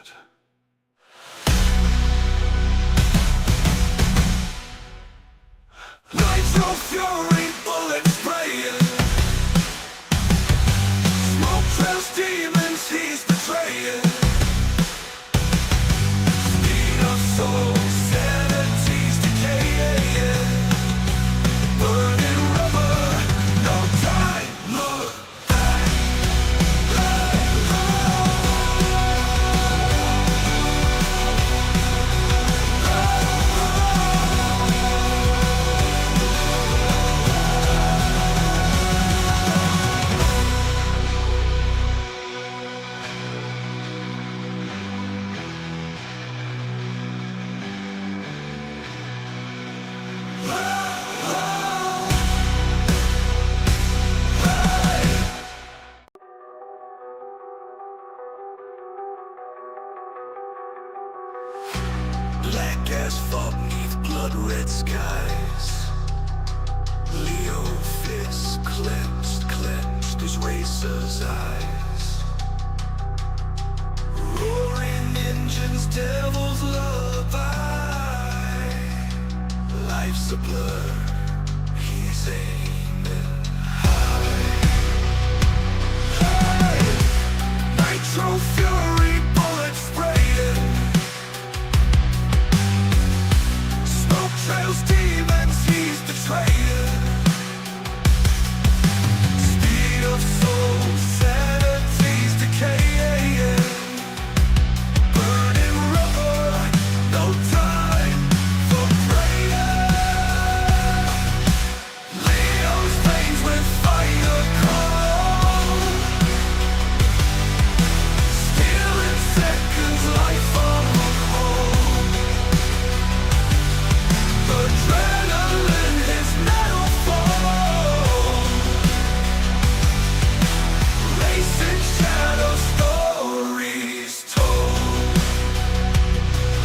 blood. Nitro fury, bullets spraying, smoke trails, demons he's betraying. Speed of soul, sanity's decaying. Burning rubber, no time, look back. Black asphalt neath blood-red skies. Leo fists clenched his racer's eyes. Roaring engines, devil's lullaby. Life's a blur, he's aiming high. Nitro fury, bullets spraying, smoke trails, demons he's betraying. Speed of soul, sanity's decaying. Burning rubber, no time for praying. Leo's veins with fire cold, stealing seconds, life on hold. Adrenaline, his metal foam, racing shadow stories told.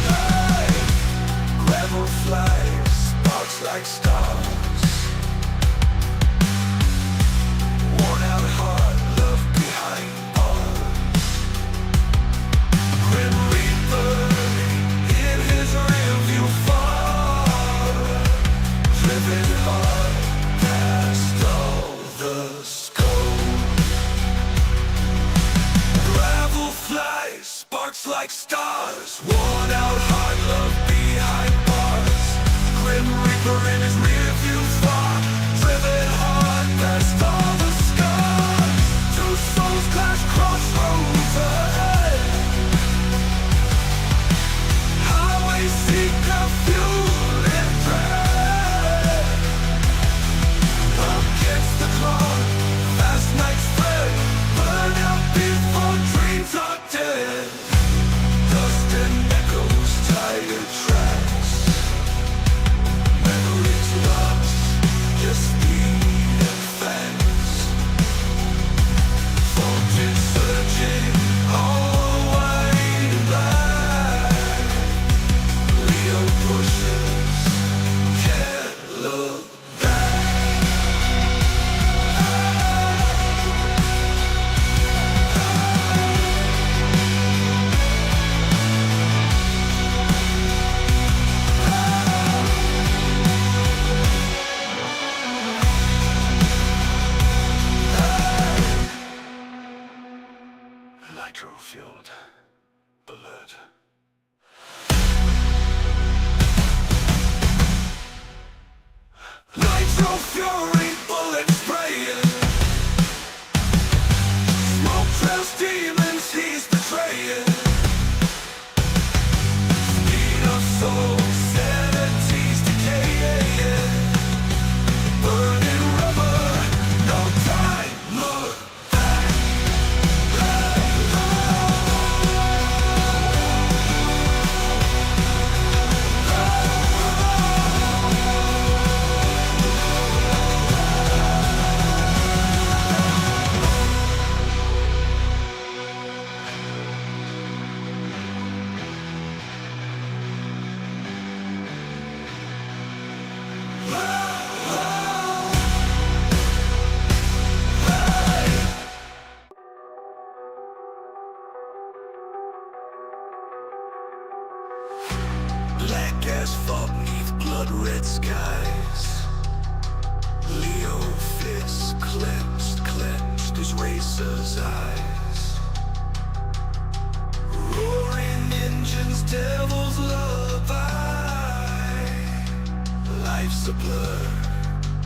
Life, gravel flies, sparks like stars. Worn out heart, love behind bars. Grim Reaper in his rearview far, driven hard past all the scope. Gravel flies, sparks like stars. Worn out heart, love behind bars. Grim Reaper in his rearview far, driven hard past all the scars. Two souls clash, crossroads ahead. Highway seeker, fueling dread. Against the clock, fast nights fled. Burn out before dreams are dead. Dust and echoes, tired tracks. Memories lost, just speed and fast. Voltage surging, all white and black. Leo pushes, can't look back. Nitro-fueled blood. Nitro fury, bullets spraying, smoke trails, demons he's betraying. Speed of soul, sanity's decaying. Burning rubber, no time, look back. black asphalt neath blood-red skies. Leo fist clenched his racer's eyes. Roaring engines, devil's lullaby. Life's a blur,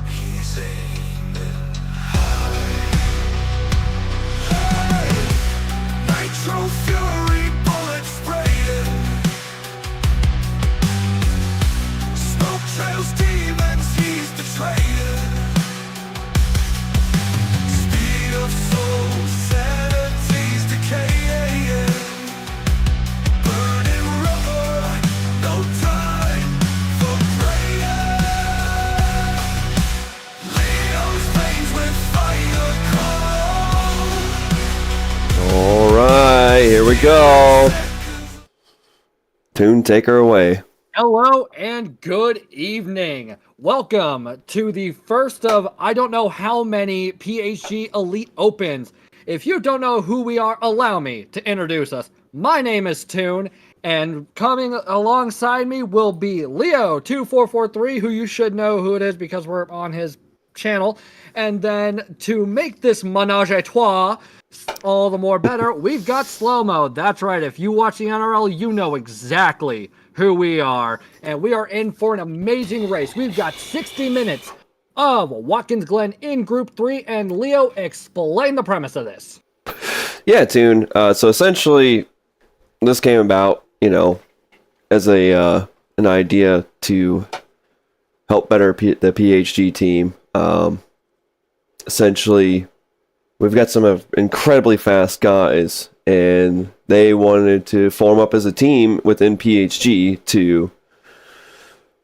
he's aiming high. Hey! Nitro fury, bullets spraying. Smoke trails, demons, he's betraying. Speed of soul, sanity's decaying. Burning rubber, no time for praying. Leo's veins with fire cold. All right, here we go. Tune, take her away. Hello and good evening. Welcome to the first of I don't know how many PHG Elite Opens. If you don't know who we are, allow me to introduce us. My name is Tune, and coming alongside me will be Leo2443, who you should know who it is because we're on his channel. And then to make this menage a trois all the more better, we've got Slow-Mo. That's right, if you watch the NRL, you know exactly who we are. And we are in for an amazing race. We've got 60 minutes of Watkins Glen in Group 3. And Leo, explain the premise of this. Yeah, Tune. So essentially, this came about, as an idea to help better the PHG team. Essentially, we've got some incredibly fast guys, and they wanted to form up as a team within PHG to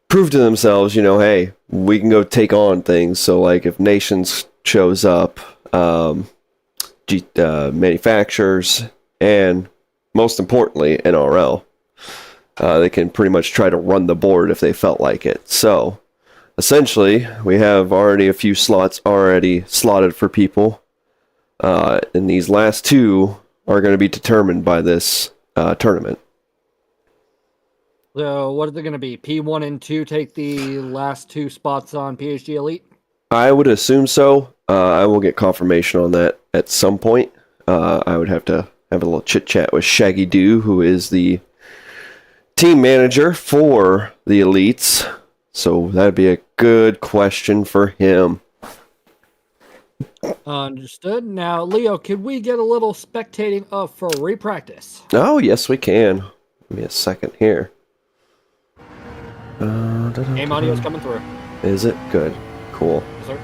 prove to themselves, hey, we can go take on things. So, like, if Nations shows up, manufacturers, and most importantly, NRL, they can pretty much try to run the board if they felt like it. So, essentially, we have already a few slots already slotted for people. And these last two are going to be determined by this tournament. So what are they going to be? P1 and 2 take the last two spots on PHG Elite? I would assume so. I will get confirmation on that at some point. I would have to have a little chit-chat with Shaggy Doo, who is the team manager for the Elites. So that'd be a good question for him. Understood. Now, Leo, could we get a little spectating of free practice? Oh, yes, we can. Give me a second here. Game audio is coming through. Is it? Good. Cool. Yes, sir.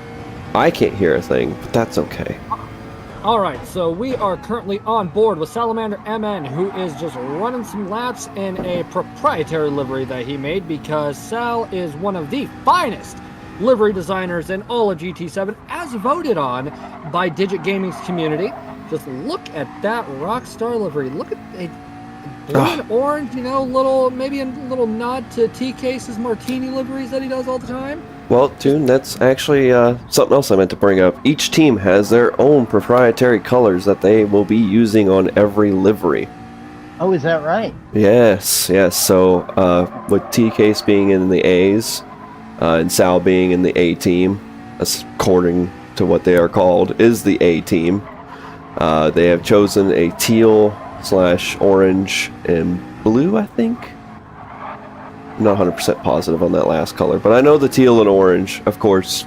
I can't hear a thing, but that's okay. All right, so we are currently on board with Salamander MN, who is just running some laps in a proprietary livery that he made because Sal is one of the finest livery designers in all of GT7, as voted on by Digit Gaming's community. Just look at that Rockstar livery. Look at it. Blue and orange, maybe a little nod to T-Case's Martini liveries that he does all the time. Well, Tune, that's actually something else I meant to bring up. Each team has their own proprietary colors that they will be using on every livery. Oh, is that right? Yes. So, with T-Case being in the A's, and Sal being in the A team, according to what they are called, is the A team. They have chosen a teal/orange and blue, I think. I'm not 100% positive on that last color, but I know the teal and orange, of course,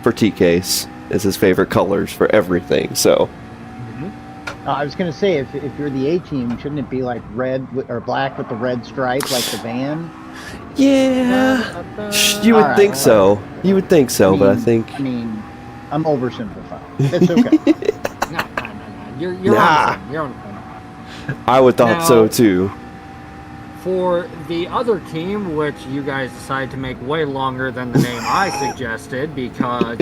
for T-Case, is his favorite colors for everything, so. I was going to say, if you're the A team, shouldn't it be like red or black with the red stripe, like the van? Yeah, you would think so. You would think so, but I think... I'm oversimplifying. It's okay. No. You're on the phone. I would thought so, too. For the other team, which you guys decided to make way longer than the name I suggested because,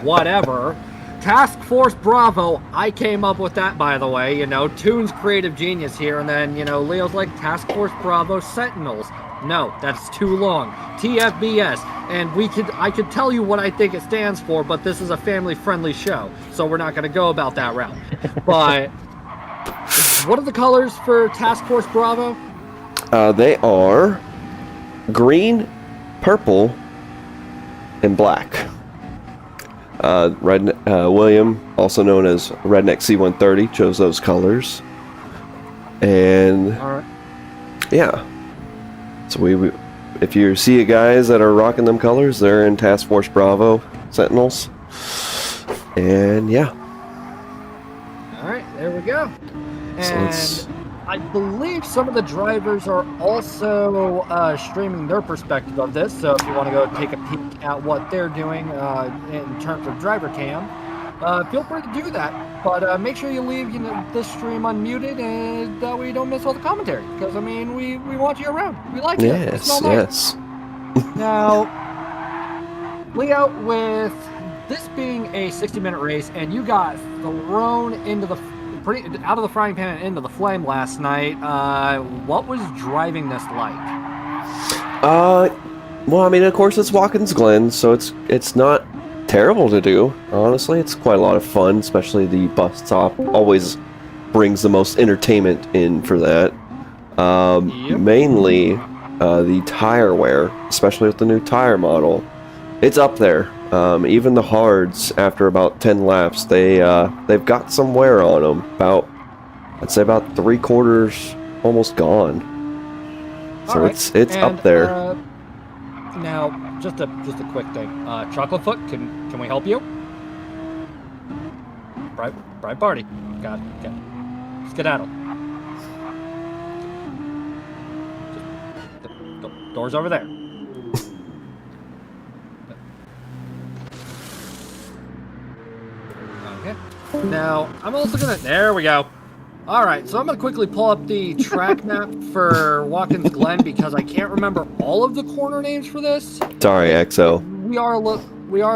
whatever. Task Force Bravo, I came up with that, by the way, Toon's creative genius here, and then, Leo's like, Task Force Bravo Sentinels. No, that's too long. TFBS, and I could tell you what I think it stands for, but this is a family-friendly show, so we're not going to go about that route. But what are the colors for Task Force Bravo? They are green, purple, and black. William, also known as Redneck C-130, chose those colors. And All right. yeah, so we if you see guys that are rocking them colors, they're in Task Force Bravo Sentinels. And yeah, All right, there we go. so And let's I believe some of the drivers are also streaming their perspective of this. So if you want to go take a peek at what they're doing in terms of driver cam, feel free to do that. But make sure you leave this stream unmuted, and that way you don't miss all the commentary. Because I mean, we want you around. We like you. It's yes, all nice. yes. Now, Leo, with this being a 60-minute race, and you got thrown into the out of the frying pan and into the flame last night, what was driving this like? Well, I mean, of course, it's Watkins Glen, so it's not terrible to do. Honestly, it's quite a lot of fun, especially the bus stop always brings the most entertainment in for that. Yep. Mainly the tire wear, especially with the new tire model. It's up there. Even the hards, after about 10 laps, they've got some wear on them. I'd say about 3/4 almost gone. So All right. it's up there. Now, just a quick thing. Chocolatefoot, can we help you? Bright party. Got it. Skedaddle. Doors over there. Okay. Now, I'm also gonna. There we go. All right, so I'm gonna quickly pull up the track map for Watkins Glen because I can't remember all of the corner names for this. Sorry, XO. We are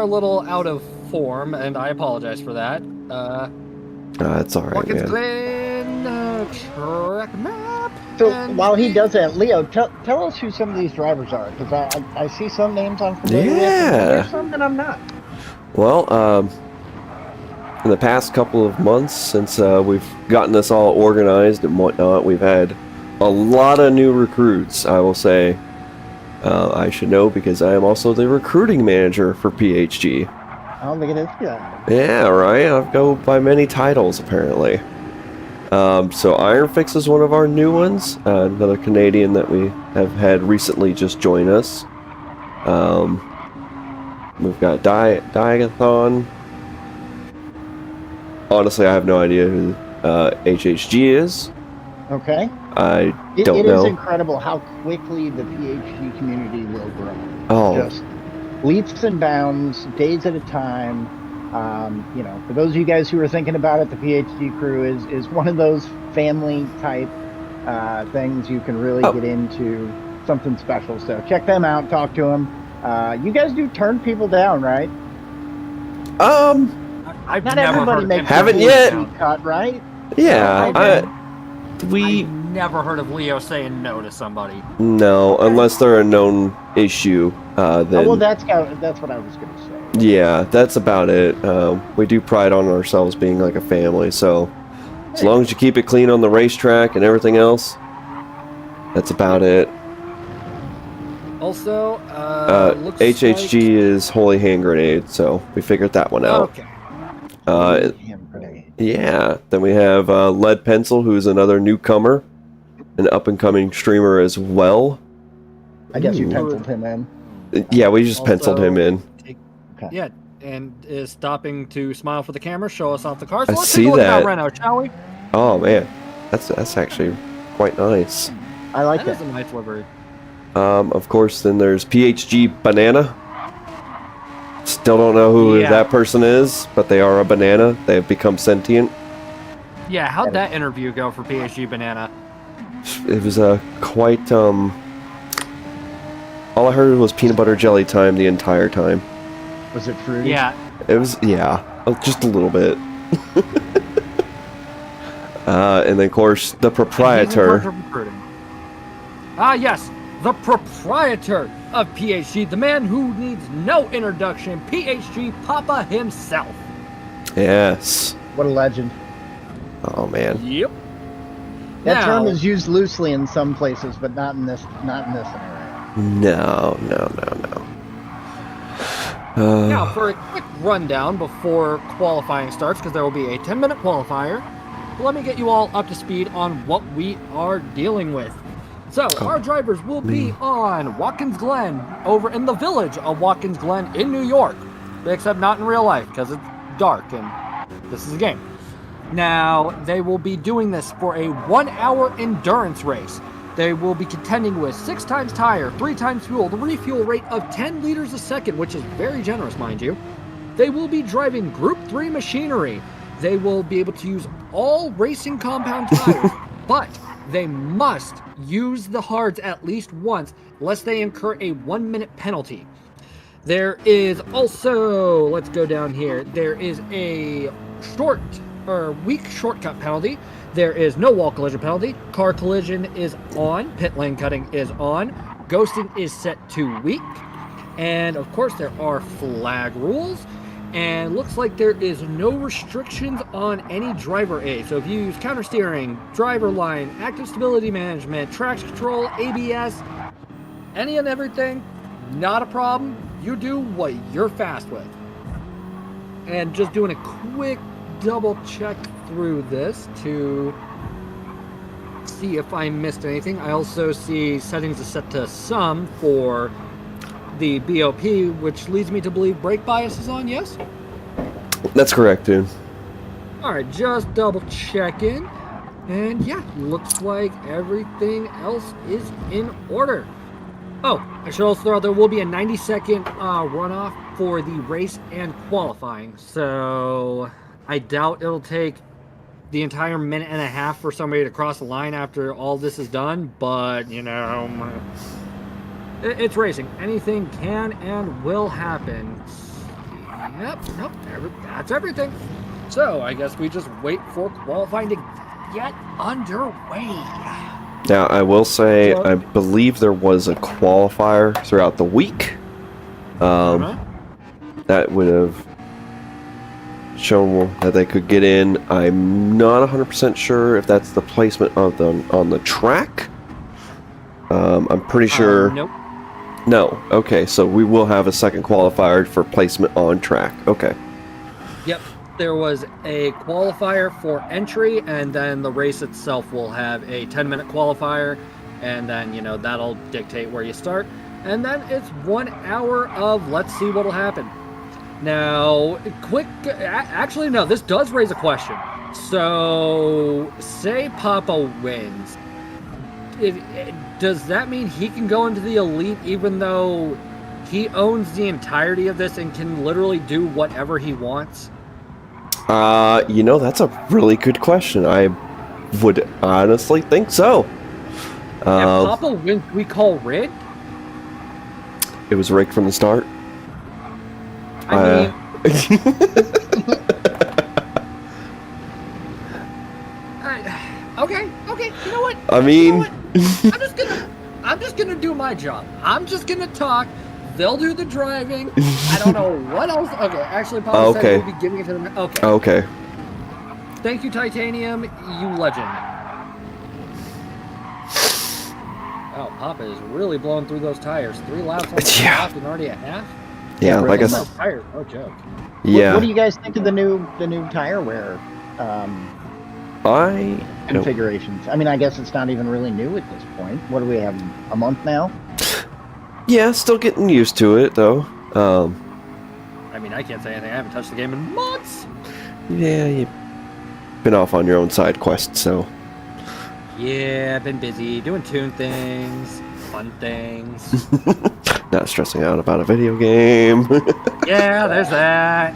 a little out of form, and I apologize for that. It's all right, Watkins man. Glen track map. So and- while he does that, Leo, tell us who some of these drivers are, because I see some names I'm familiar with, and there's some that I'm not. Well, in the past couple of months, since we've gotten this all organized and whatnot, we've had a lot of new recruits, I will say. I should know because I am also the recruiting manager for PHG. Oh, look at this guy. Yeah, right? I go by many titles, apparently. So Iron Fix is one of our new ones, another Canadian that we have had recently just join us. We've got Diagathon. Honestly, I have no idea who HHG is. Okay. I It don't is know. incredible how quickly the PHG community will grow. Oh, Just leaps and bounds, days at a time. For those of you guys who are thinking about it, the PHG crew is one of those family type things you can really get into something special. So check them out, talk to them. You guys do turn people down, right? I've Not never everybody heard makes Haven't the yet. PHG cut, right? yeah. I We I've never heard of Leo saying no to somebody. no, unless they're a known issue. Then Oh, well, that's what I was going to say. yeah, that's about it. We do pride on ourselves being like a family, so as long as you keep it clean on the racetrack and everything else, that's about it. Also, looks HHG is Holy Hand Grenade, so we figured that one like... out. Okay. Hand grenade. Yeah, then we have Lead Pencil, who's another newcomer, an up-and-coming streamer as well. I guess you Ooh. penciled him in. Yeah, we just penciled Also- him in. Okay. Yeah, and is stopping to smile for the camera, show us off the car. So I let's see take a look at that. that Renault, shall we? Oh man, that's actually quite nice. I like That is it. a nice livery. Of course, then there's PHG Banana. Still don't know who Yeah. that person is, but they are a banana. They have become sentient. Yeah, how'd that interview go for PHG Banana? It was quite all I heard was peanut butter jelly time the entire time. Was it fruity? Yeah, It was just a little bit. And then of course the he's in charge proprietor. of recruiting. Ah, yes, the proprietor of PHG, the man who needs no introduction, PHG Papa himself. Yes. What a legend. Oh man. Yep. That Now- term is used loosely in some places, but not in this scenario. No. Now, for a quick rundown before qualifying starts, because there will be a 10-minute qualifier, let me get you all up to speed on what we are dealing with. So, our drivers will be on Watkins Glen, over in the village of Watkins Glen in New York. Except not in real life, because it's dark and this is a game. Now, they will be doing this for a 1-hour endurance race. They will be contending with 6 times tire, 3 times fuel, the refuel rate of 10 liters a second, which is very generous, mind you. They will be driving Group 3 machinery. They will be able to use all racing compound tires, but they must use the hards at least once, lest they incur a 1-minute penalty. There is also, let's go down here, there is a weak shortcut penalty. There is no wall collision penalty. Car collision is on. Pit lane cutting is on. Ghosting is set to weak. And of course there are flag rules. And looks like there is no restrictions on any driver aid. So if you use counter steering, driver line, active stability management, traction control, ABS, any and everything, not a problem. You do what you're fast with. And just doing a quick double check through this to see if I missed anything. I also see settings are set to some for the BOP, which leads me to believe brake bias is on, yes? That's correct, dude. Alright, just double checking. And yeah, looks like everything else is in order. Oh, I should also throw out there will be a 90-second runoff for the race and qualifying. So I doubt it'll take the entire minute and a half for somebody to cross the line after all this is done. But, you know, it's racing. Anything can and will happen. Yep, nope, that's everything. So I guess we just wait for qualifying to get underway. Now, I will say, I believe there was a qualifier throughout the week. That would have shown that they could get in. I'm not 100% sure if that's the placement of them on the track. I'm pretty sure. Nope. No. Okay, so we will have a second qualifier for placement on track. Okay. Yep. There was a qualifier for entry, and then the race itself will have a 10-minute qualifier, and then, you know, that'll dictate where you start. And then it's 1 hour of let's see what'll happen. Now, actually, no, this does raise a question. So, say Papa wins. Does that mean he can go into the Elite even though he owns the entirety of this and can literally do whatever he wants? You know, that's a really good question. I would honestly think so. If Papa wins, we call rigged? It was rigged from the start. I mean... okay, you know what? I mean... I'm just gonna do my job. I'm just gonna talk. They'll do the driving. I don't know what else. Okay, actually, Papa said we'll be giving it to them. Okay. Okay. Thank you, Titanium. You legend. Oh, Papa is really blowing through those tires. 3 laps on the left and already a half. Yeah, like I said. Tires, no joke. Yeah. What do you guys think of the new tire wear configurations? I mean, I guess it's not even really new at this point. What do we have? A month now? Yeah, still getting used to it though. I mean, I can't say anything. I haven't touched the game in months. Yeah, you've been off on your own side quest, so. Yeah, I've been busy doing tune things, fun things. Not stressing out about a video game. Yeah, there's that.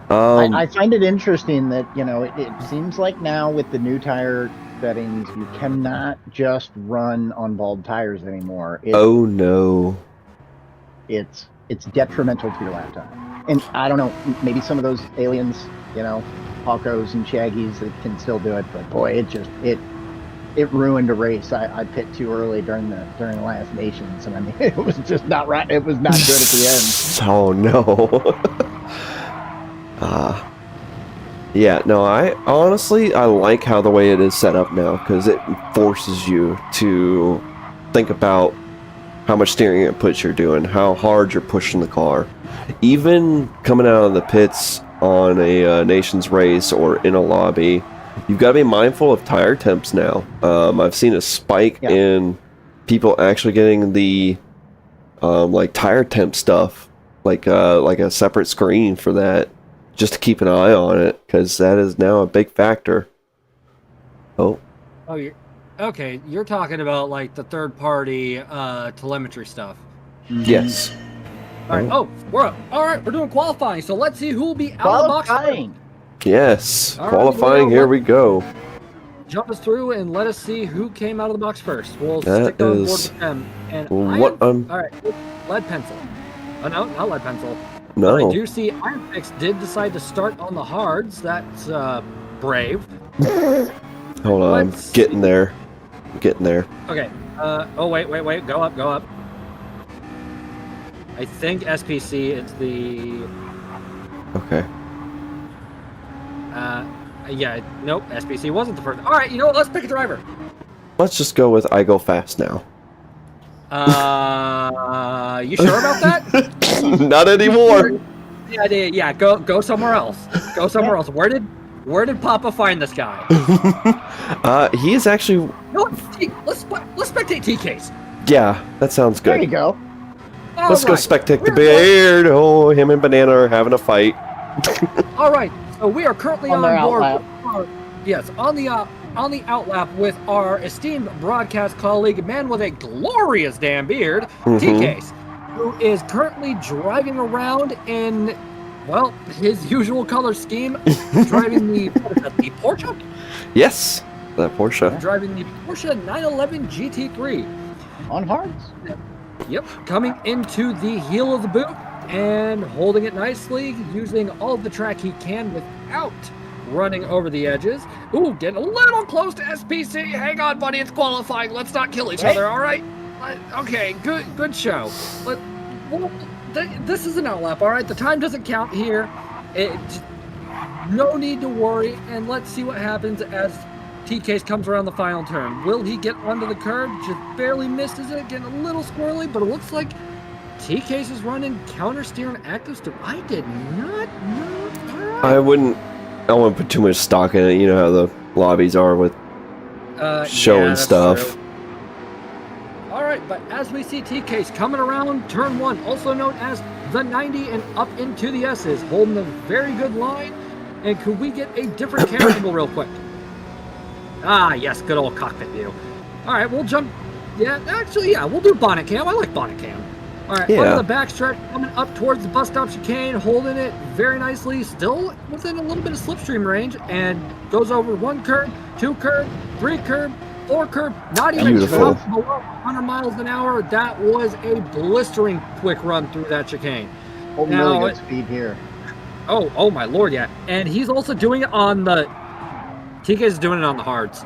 I find it interesting that, you know, it seems like now with the new tire settings, you cannot just run on bald tires anymore. Oh no. It's detrimental to your lap time. And I don't know, maybe some of those aliens, you know, Hawkos and Shaggies that can still do it, but boy, it ruined a race. I pit too early during the last Nations, and I mean, it was just not right. It was not good at the end. Oh no. Yeah, no, I honestly, I like how the way it is set up now, because it forces you to think about how much steering input you're doing, how hard you're pushing the car. Even coming out of the pits on a nation's race or in a lobby, you've got to be mindful of tire temps now. I've seen a spike in people actually getting the like tire temp stuff, like a separate screen for that, just to keep an eye on it, because that is now a big factor. Oh, you're okay. You're talking about like the third-party telemetry stuff. yes. All right. Oh, we're doing qualifying. So let's see who will be out of the box. Qualifying. Yes, All right, qualifying, here we go. Jump us through and let us see who came out of the box first. We'll That stick on board is with them. And what all right, lead pencil. Oh no, not lead pencil. No. But I do see Iron Fix did decide to start on the hards. That's brave. Hold on, Let's getting there. Getting there. Okay. Oh wait. Go up. I think SPC is the. Okay. Yeah. Nope. SPC wasn't the first. All right. You know what? Let's pick a driver. Let's just go with I go fast now. You sure about that? Not anymore. Yeah. Go somewhere else. Go somewhere else. Where did Papa find this guy? He is actually. You know what? Let's spectate TK's. Yeah, that sounds There you good. go. Let's go spectate the beard. Oh, him and Banana are having a fight. All right. So we are currently On on their board. outlap. Yes, on the outlap with our esteemed broadcast colleague, man with a glorious damn beard, TK's, who is currently driving around in, well, his usual color scheme, driving the Porsche. Yes, that Porsche. Driving the Porsche 911 GT3. On hards. Yep, coming into the heel of the boot and holding it nicely, using all of the track he can without running over the edges. Ooh, getting a little close to SPC. Hang on, buddy, it's qualifying. Let's not kill each other, all right? Okay, good show. This is an outlap, all right? The time doesn't count here. No need to worry, and let's see what happens as TK's comes around the final turn. Will he get onto the curb? Just barely misses it, getting a little squirrely, but it looks like TK's is running counter steer and active steer. I did not know. Right. I wouldn't put too much stock in it. You know how the lobbies are with showing stuff. True. All right, but as we see TK's coming around turn one, also known as the 90 and up into the S's, holding a very good line. And could we get a different camera angle real quick? Ah, yes, good old cockpit view. All right, we'll jump. Yeah, actually, yeah, we'll do bonnet cam. I like bonnet cam. All right, Yeah. onto the backstretch, coming up towards the bus stop chicane, holding it very nicely, still within a little bit of slipstream range, and goes over one curb, two curb, three curb, four curb, not even Beautiful. dropped below 100 miles an hour. That was a blistering quick run through that chicane. Holding Now, really good speed here. Oh my lord, yeah. And he's also doing it on the... TK's doing it on the hards.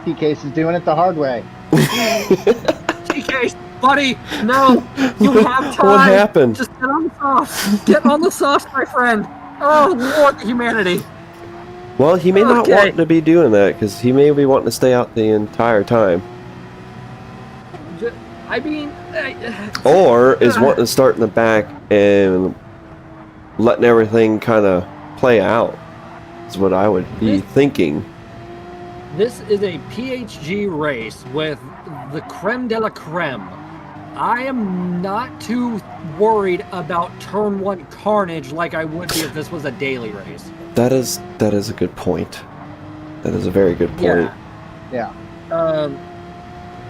TK's is doing it the hard way. TK, buddy, no, you have time. What happened? Just get on the softs. Get on the softs, my friend. Oh, Lord, humanity. Well, he may not Okay. want to be doing that, because he may be wanting to stay out the entire time. I mean... Or is wanting to start in the back and letting everything kind of play out, is what I would be thinking. This is a PHG race with the creme de la creme. I am not too worried about turn one carnage like I would be if this was a daily race. That is a good point. That is a very good point. Yeah.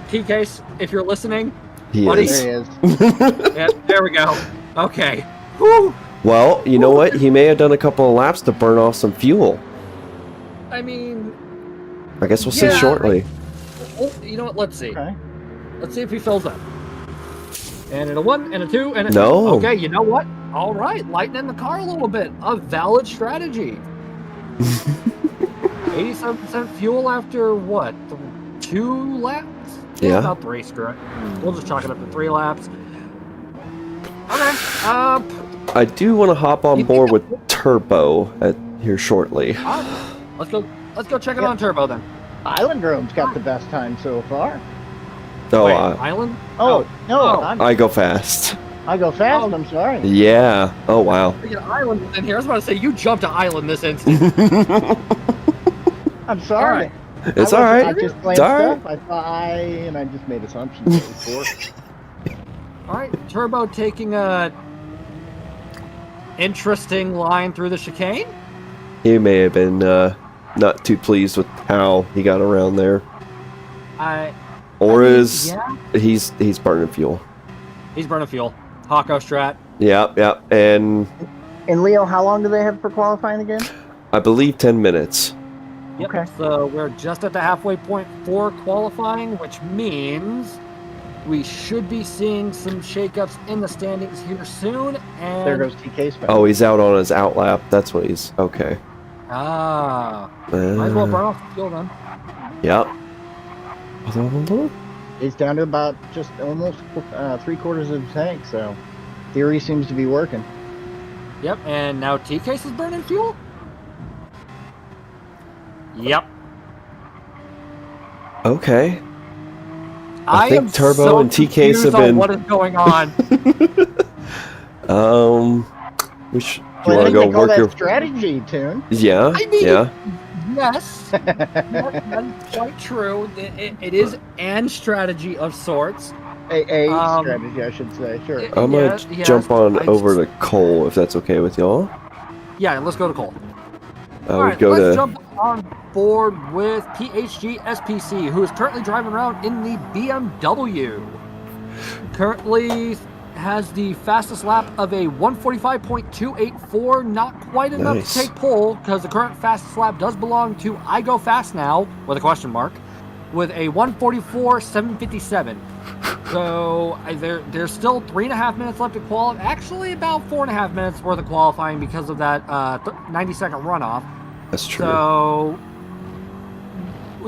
TK's, if you're listening, He buddy. is. There he is. Yeah, there we go. Okay. Whew. Well, you know what? He may have done a couple of laps to burn off some fuel. I mean, I guess we'll see Yeah, shortly. you know what? Let's see. Okay. Let's see if he fills up. And in a one, and a two, and a... No. Okay, you know what? All right, lightening the car a little bit. A valid strategy. 87% fuel after what? 2 laps? Yeah. About 3, screw it. We'll just chalk it up to 3 laps. Okay. I do want to hop on board with Turbo here shortly. All right, let's go check it on Turbo then. Island Grove's got the best time so far. Oh, Wait, Island? No, I go fast. I go fast. Oh. I'm sorry. Yeah. Oh, wow. Freaking Island was in here. I was about to say you jumped to Island this instant. I'm sorry. All right. It's all right. I just It's glanced all up. I thought I just made assumptions. Before. All right, Turbo taking a interesting line through the chicane. He may have been not too pleased with how he got around there. He's burning fuel. He's burning fuel. Hawko strat. Yeah. And And Leo, how long do they have for qualifying again? I believe 10 minutes. Yep. Okay. So we're just at the halfway point for qualifying, which means we should be seeing some shakeups in the standings here soon. And There goes TK's back. Oh, he's out on his outlap. That's what he's... Okay. might as well burn off the fuel then. Yep. He's down to about just almost 3/4 of the tank, so theory seems to be working. Yep. And now TK's is burning fuel. Yep. Okay. I think am Turbo so and TK's confused have on been- what is going on. You Well, want to I think go they call work that your... strategy, Toon. Yeah. I mean- Yeah. Yes, that's quite true. It is an strategy of sorts. A Um, strategy, I should say. Sure. I'm gonna Yes, jump on I over just- to Cole if that's okay with y'all. Yeah, let's go to Cole. I All would right, go let's to... jump on board with PHG SPC, who is currently driving around in the BMW. Currently has the fastest lap of a 145.284, not quite enough Nice. to take pole, because the current fastest lap does belong to I Go Fast Now, with a question mark, with a 144.757. So there's still 3.5 minutes left to qualify. Actually, about 4.5 minutes worth of qualifying because of that 90-second runoff. That's true. So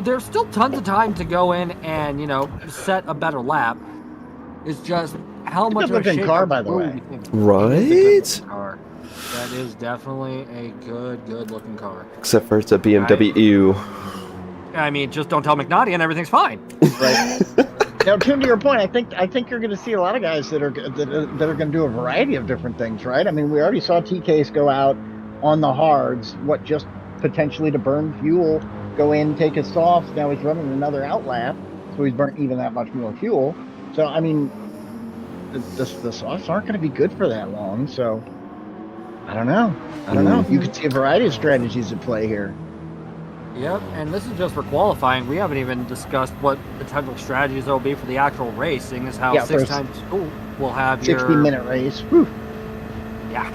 there's still tons of time to go in and set a better lap. It's just how much of a good-looking shape car, of by the crew way. you think- Right? It is a good-looking car. That is definitely a good looking car. Except for it's a BMW. I mean, just don't tell McNaughty and everything's fine. Right. Now, Tim, to your point, I think you're going to see a lot of guys that are going to do a variety of different things, right? I mean, we already saw TK's go out on the hards, just potentially to burn fuel, go in, take his softs. Now he's running another outlap, so he's burnt even that much more fuel. So, I mean, the softs aren't going to be good for that long. So, I don't know. You could see a variety of strategies at play here. Yep, and this is just for qualifying. We haven't even discussed what potential strategies there will be for the actual race, seeing as how Yeah, 6 for a times we'll have 60-minute race. Whew. Yeah,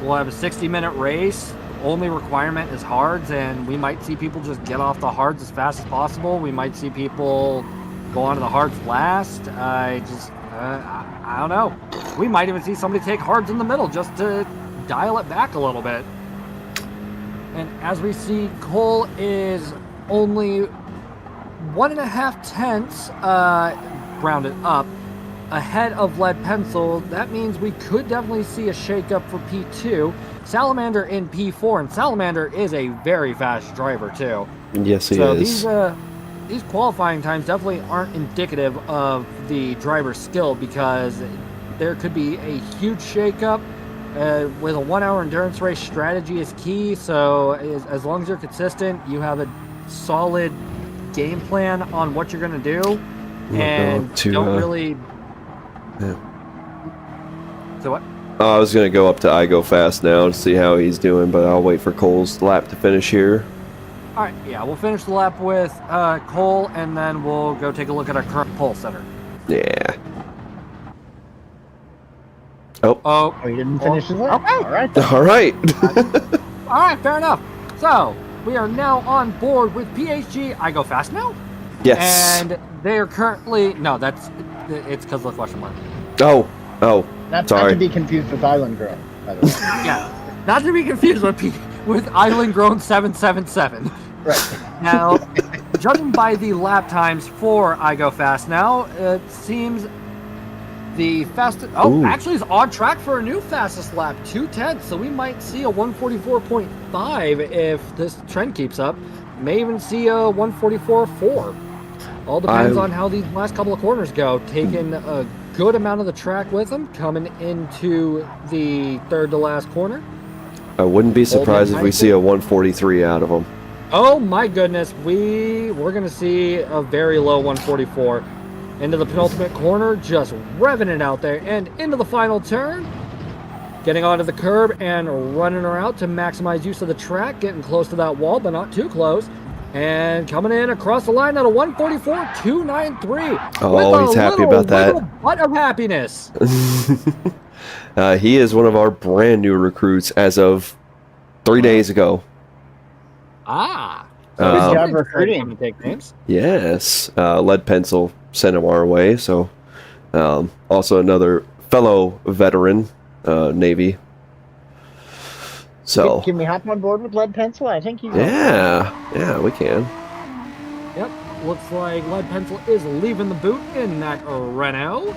we'll have a 60-minute race. Only requirement is hards, and we might see people just get off the hards as fast as possible. We might see people go on to the hards last. I don't know. We might even see somebody take hards in the middle just to dial it back a little bit. And as we see, Cole is only 1.5 tenths, rounded up, ahead of Lead Pencil. That means we could definitely see a shakeup for P2. Salamander in P4, and Salamander is a very fast driver too. Yes, he So is. these qualifying times definitely aren't indicative of the driver's skill, because there could be a huge shakeup. With a 1-hour endurance race, strategy is key. So as long as you're consistent, you have a solid game plan on what you're going to do, and don't really. Yeah. So what? I was going to go up to I Go Fast now to see how he's doing, but I'll wait for Cole's lap to finish here. All right, yeah, we'll finish the lap with Cole, and then we'll go take a look at our current pole setter. Yeah. Oh, Oh, he didn't finish his lap. Okay. All right. Then. All right. all right, fair enough. So we are now on board with PHG. I Go Fast Now. Yes. And they are currently it's because of the question mark. Oh. Not Sorry. to be confused with Island Grove, by the way. Yeah, not to be confused with Island Grown 777. Right. Now, judging by the lap times for I Go Fast Now, it seems the fastest. Actually, is on track for a new fastest lap, 2:10. So we might see a 144.5 if this trend keeps up. May even see a 144.4. All depends on how these last couple of corners go. Taking a good amount of the track with them, coming into the third to last corner. I wouldn't be surprised if we see a 143 out of them. Oh my goodness, we're gonna see a very low 144. Into the penultimate corner, just revving it out there, and into the final turn. Getting onto the curb and running her out to maximize use of the track, getting close to that wall, but not too close. And coming in across the line at a 144.293. Oh, he's happy about that. With a butt of happiness. He is one of our brand new recruits as of 3 days ago. Good job recruiting. Take names. Yes. Lead Pencil sent him our way. So, also another fellow veteran, Navy. So, can we hop on board with Lead Pencil? I think he's yeah, we can. Yep, looks like Lead Pencil is leaving the boot in that Renault.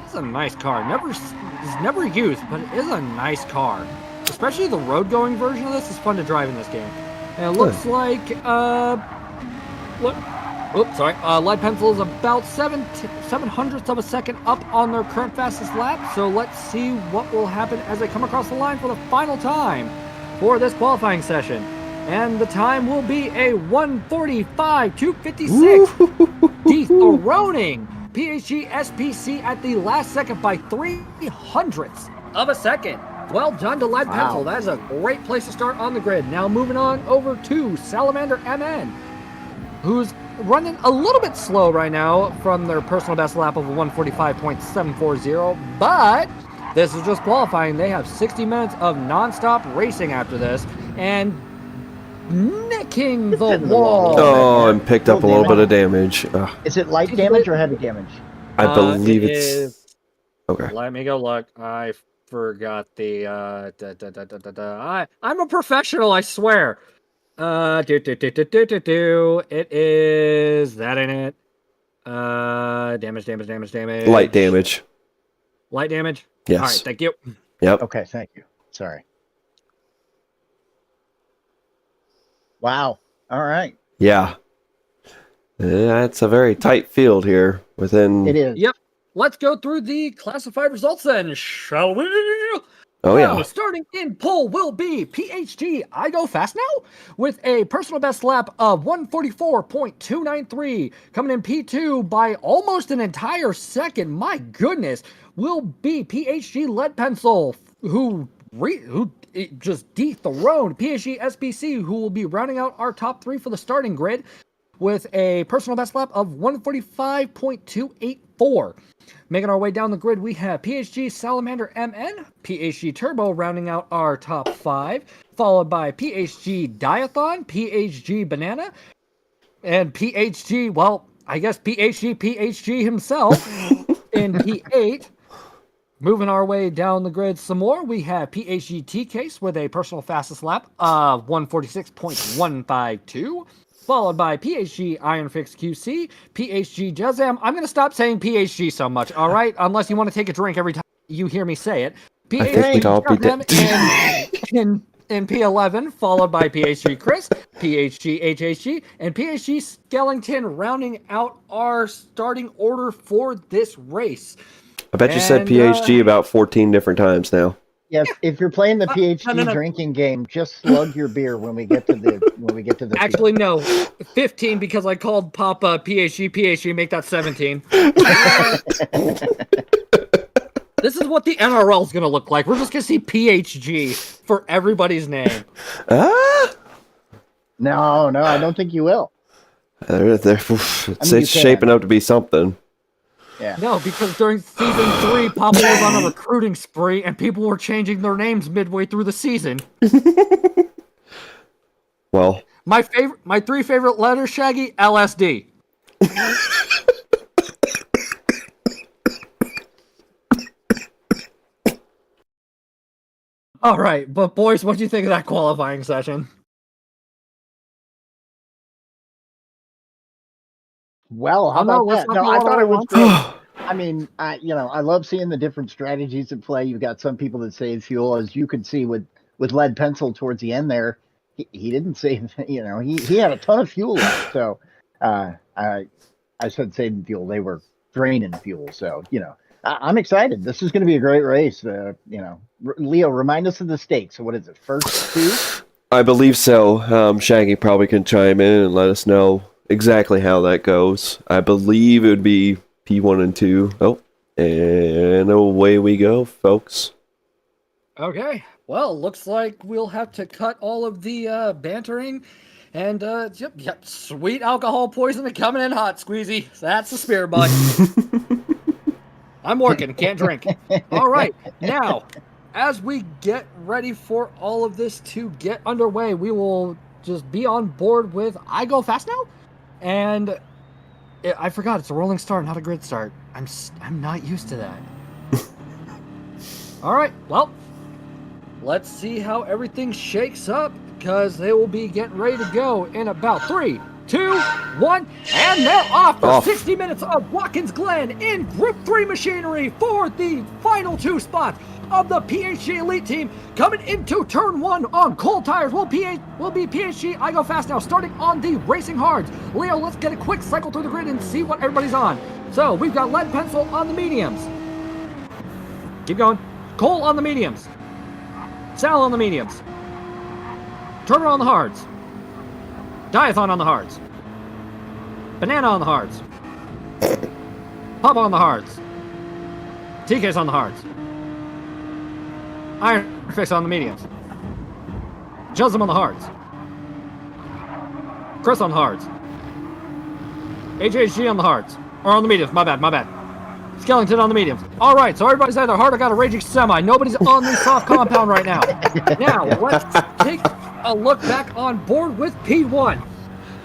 It's a nice car. It's never used, but it is a nice car. Especially the road-going version of this is fun to drive in this game. And it looks like, Lead Pencil is about 7/700ths of a second up on their current fastest lap. So let's see what will happen as they come across the line for the final time for this qualifying session. And the time will be a 1:45.256, dethroning PHG SPC at the last second by 0.03 of a second. Well done to Lead Pencil. That is a great place to start on the grid. Now moving on over to Salamander MN, who's running a little bit slow right now from their personal best lap of 145.740, but this is just qualifying. They have 60 minutes of non-stop racing after this, and nicking the wall. Oh, and picked up a little bit of damage. Is it light damage or heavy damage? I believe it's... Okay. Let me go look. I forgot the... I'm a professional, I swear. It is... That ain't it. Damage. Light damage. Light damage? Yes. All right, thank you. Yep. Okay, thank you. Sorry. Wow. All right. Yeah. It's a very tight field here within... It is. Yep. Let's go through the classified results then, shall we? Oh, yeah. Starting in pole will be PHG I Go Fast Now with a personal best lap of 144.293. Coming in P2 by almost an entire second. My goodness. Will be PHG Lead Pencil, who just dethroned PHG SBC, who will be rounding out our top three for the starting grid with a personal best lap of 145.284. Making our way down the grid, we have PHG Salamander MN, PHG Turbo rounding out our top five, followed by PHG Diathon, PHG Banana, and PHG, well, I guess PHG himself in P8. Moving our way down the grid some more, we have PHG T-Case with a personal fastest lap of 146.152. Followed by PHG Ironfix QC, PHG Jazam. I'm going to stop saying PHG so much, all right? Unless you want to take a drink every time you hear me say it. PHG Jazam in P11, followed by PHG Chris, PHG HHG, and PHG Skellington rounding out our starting order for this race. I bet you said PHG about 14 different times now. Yes, if you're playing the PHG drinking game, just slug your beer when we get to the Actually, no, 15 because I called Papa PHG, make that 17. This is what the NRL is going to look like. We're just going to see PHG for everybody's name. No, I don't think you will. It's shaping up to be something. Yeah. No, because during season 3, Papa was on a recruiting spree, and people were changing their names midway through the season. Well, my three favorite letters, Shaggy, LSD. All right, but boys, what do you think of that qualifying session? Well, how about that? No, I thought it was great. I mean, I love seeing the different strategies at play. You've got some people that save fuel, as you could see with lead pencil towards the end there. He didn't save, he had a ton of fuel left. So, I said saving fuel. They were draining fuel. So, I'm excited. This is going to be a great race. Leo, remind us of the stakes. So, what is it? First two? I believe so. Shaggy probably can chime in and let us know exactly how that goes. I believe it would be P1 and 2. Oh, and away we go, folks. Okay. Well, looks like we'll have to cut all of the bantering. And, yep, sweet alcohol poisoning coming in hot, Squeezy. That's the spirit, bud. I'm working, can't drink. All right, now, as we get ready for all of this to get underway, we will just be on board with I Go Fast Now? And I forgot, it's a rolling start, not a grid start. I'm not used to that. All right, well, let's see how everything shakes up, because they will be getting ready to go in about 3, 2, 1, and they're off for 60 minutes of Watkins Glen in Group 3 machinery for the final 2 spots of the PHG Elite team. Coming into turn 1 on cold tires will be PHG I Go Fast Now, starting on the Racing Hards. Leo, let's get a quick cycle through the grid and see what everybody's on. So we've got Lead Pencil on the mediums. Keep going. Cole on the mediums. Sal on the mediums. Turner on the hards. Diathon on the hards. Banana on the hards. Papa on the hards. TK's on the hards. Iron Fist on the mediums. Jusm on the hards. Chris on the hards. HHG on the hards. Or on the mediums, my bad. Skellington on the mediums. All right, so everybody's either hard or got a raging semi. Nobody's on the soft compound right now. Now, let's take a look back on board with P1,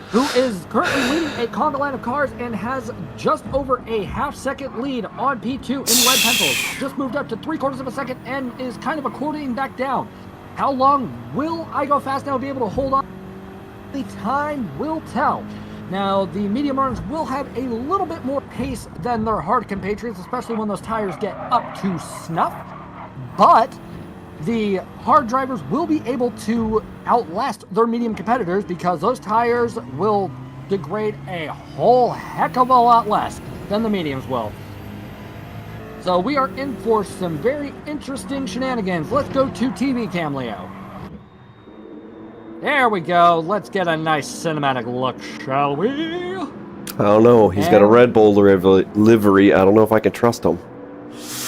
who is currently leading a conga line of cars and has just over a half-second lead on P2 in lead pencils. Just moved up to 3/4 of a second and is kind of accordioning back down. How long will I Go Fast Now be able to hold on? The time will tell. Now, the medium runners will have a little bit more pace than their hard compatriots, especially when those tires get up to snuff. But the hard drivers will be able to outlast their medium competitors because those tires will degrade a whole heck of a lot less than the mediums will. So we are in for some very interesting shenanigans. Let's go to TV cam, Leo. There we go. Let's get a nice cinematic look, shall we? I don't know. He's got a Red Bull livery. I don't know if I can trust him.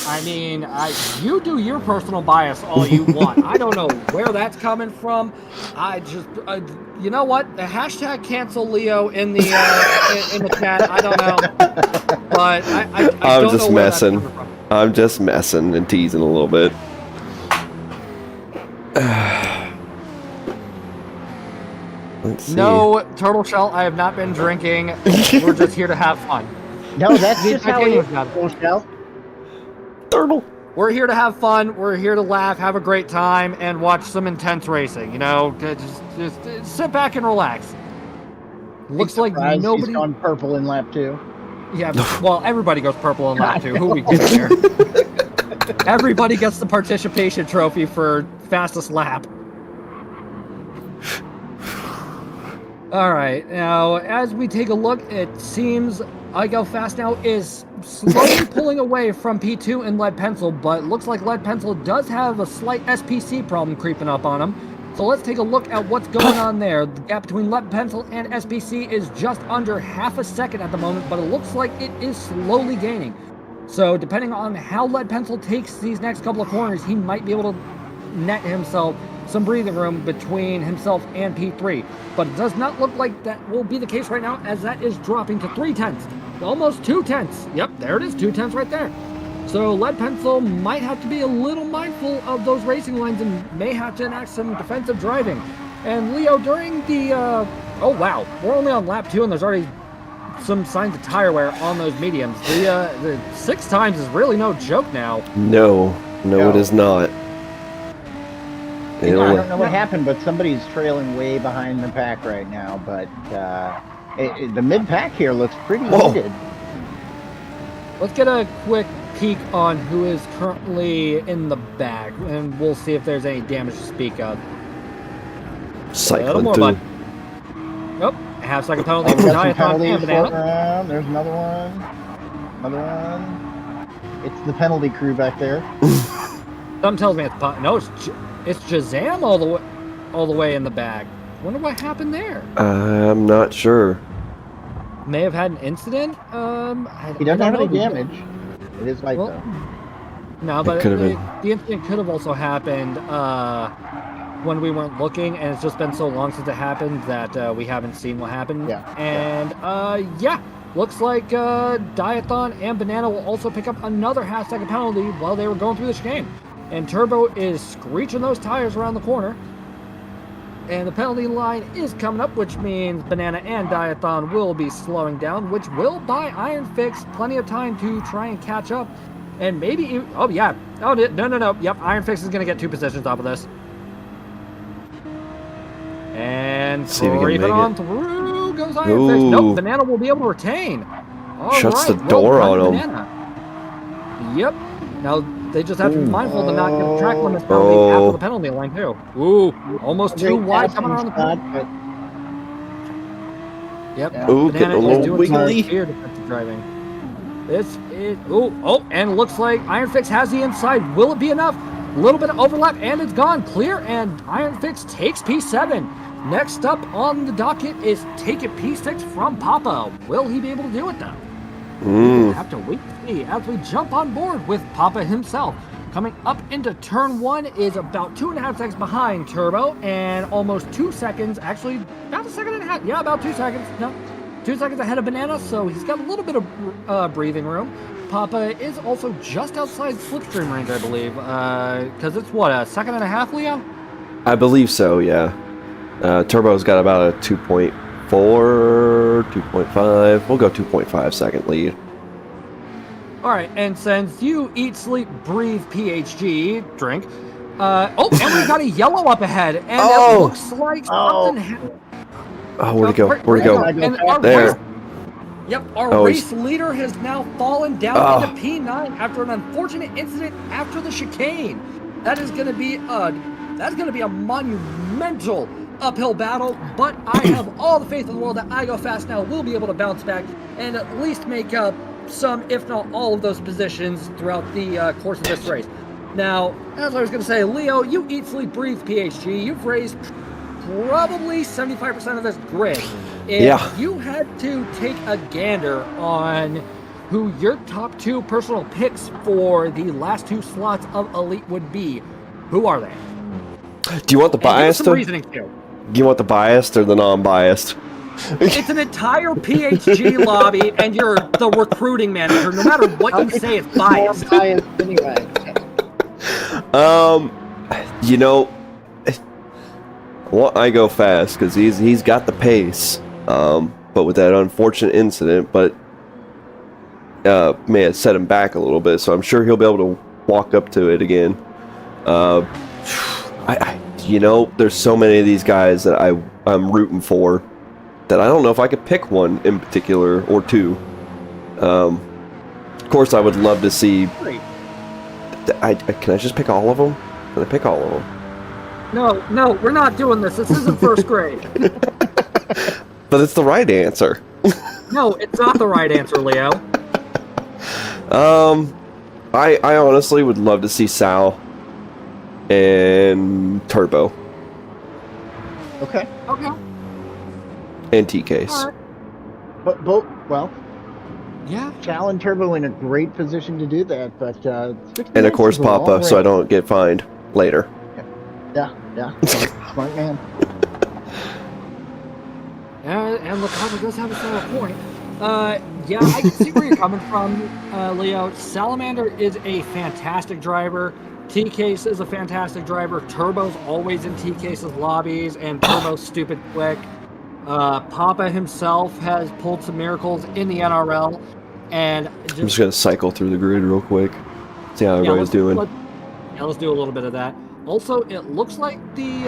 I mean, you do your personal bias all you want. I don't know where that's coming from. I just, you know what? The hashtag cancel Leo in the in the chat. I don't know, but I I'm don't just know where that's messing. coming from. I'm just messing and teasing a little bit. Let's see. No, Turtle Shell, I have not been drinking. We're just here to have fun. No, that's just how it is, Turtle Shell. Turtle. We're here to have fun. We're here to laugh, have a great time, and watch some intense racing. You know, just sit back and relax. Looks like nobody. He's gone purple in lap 2. Yeah, well, everybody goes purple in lap 2. Who we get here? Everybody gets the participation trophy for fastest lap. All right, now as we take a look, it seems I Go Fast Now is slowly pulling away from P2 and Lead Pencil, but looks like Lead Pencil does have a slight SPC problem creeping up on him. So let's take a look at what's going on there. The gap between Lead Pencil and SPC is just under half a second at the moment, but it looks like it is slowly gaining. So depending on how Lead Pencil takes these next couple of corners, he might be able to net himself some breathing room between himself and P3. But it does not look like that will be the case right now, as that is dropping to 3/10. Almost 2/10. Yep, there it is, 2/10 right there. So Lead Pencil might have to be a little mindful of those racing lines and may have to enact some defensive driving. And Leo, during the, oh wow, we're only on lap 2 and there's already some signs of tire wear on those mediums. The 6 times is really no joke now. No, it is not. I don't know what happened, but somebody's trailing way behind the pack right now. But the mid pack here looks pretty heated. let's get a quick peek on who is currently in the back, and we'll see if there's any damage to speak of. A little Cycling more, through. bud. Nope. Half-second penalty. Got some Diathon penalties and floating Banana. around. There's another one. Another one. It's the penalty crew back there. Something tells me it's no. It's Shazam all the way in the back. Wonder what happened there. I'm not sure. May have had an incident. He doesn't have any know. damage. It is light Well, though. No, but could have the incident could have also happened when we weren't looking, and it's just been so long since it happened that we haven't seen what happened. Yeah. And yeah, looks like Diathon and Banana will also pick up another half-second penalty while they were going through the chicane. And Turbo is screeching those tires around the corner. And the penalty line is coming up, which means Banana and Diathon will be slowing down, which will buy Iron Fix plenty of time to try and catch up. And maybe, oh yeah, oh no, yep, Iron Fix is going to get 2 positions off of this. And See if we can creeping make on it. through goes Iron Fix. Nope, Banana will be able to retain. All Shuts right, the door well done, on him. Banana. Yep. Now they just have to be mindful to not get a track limits penalty Oh. after the penalty line too. Ooh, almost too wide coming around the corner. But Yep. Yeah. Ooh, Banana getting a is little doing some wiggly. weird defensive driving. This is and it looks like Iron Fix has the inside. Will it be enough? A little bit of overlap and it's gone clear, and Iron Fix takes P7. Next up on the docket is take it P6 from Papa. Will he be able to do it though? We'll have to wait to see as we jump on board with Papa himself. Coming up into turn 1 is about 2.5 seconds behind Turbo and almost 2 seconds, actually about a second and a half. Yeah, about 2 seconds. No, 2 seconds ahead of Banana, so he's got a little bit of breathing room. Papa is also just outside slipstream range, I believe, because it's what, a second and a half, Leo? I believe so, yeah. Turbo's got about a 2.4, 2.5. We'll go 2.5 second lead. All right, and since you eat, sleep, breathe, PHG, drink. And we've got a yellow up ahead, and it looks like something. Oh, where'd he go? Where'd he go? And our There. Our he's- race leader has now fallen down into P9 after an unfortunate incident after the chicane. That is going to be a monumental uphill battle, but I have all the faith in the world that I Go Fast Now will be able to bounce back and at least make up some, if not all, of those positions throughout the course of this race. Now, as I was going to say, Leo, you eat, sleep, breathe, PHG. You've raised probably 75% of this grid. If you had to take a gander on who your top 2 personal picks for the last 2 slots of Elite would be, who are they? Do you want the And give us biased? some reasoning too. Do you want the biased or the non-biased? It's an entire PHG lobby, and you're the recruiting manager. No matter what you say, it's biased. biased anyway. You know, well, I Go Fast because he's got the pace. But with that unfortunate incident, may have set him back a little bit. So I'm sure he'll be able to walk up to it again. There's so many of these guys that I'm rooting for that I don't know if I could pick one in particular or 2. Of course, I would love to see. Can I just pick all of them? Can I pick all of them? No, we're not doing this. This isn't first grade. But it's the right answer. No, it's not the right answer, Leo. I honestly would love to see Sal and Turbo Okay. and T-Case. All right. But both, well, Yeah. Chal and Turbo in a great position to do that, but And of course Papa, so I don't get fined later. Yeah. Smart man. And Lacava does have a solid point. Yeah, I can see where you're coming from, Leo. Salamander is a fantastic driver. T-Case is a fantastic driver. Turbo's always in T-Case's lobbies, and Turbo's stupid quick. Papa himself has pulled some miracles in the NRL, and I'm just gonna cycle through the grid real quick, see how everybody's doing. Let's do a little bit of that. Also, it looks like the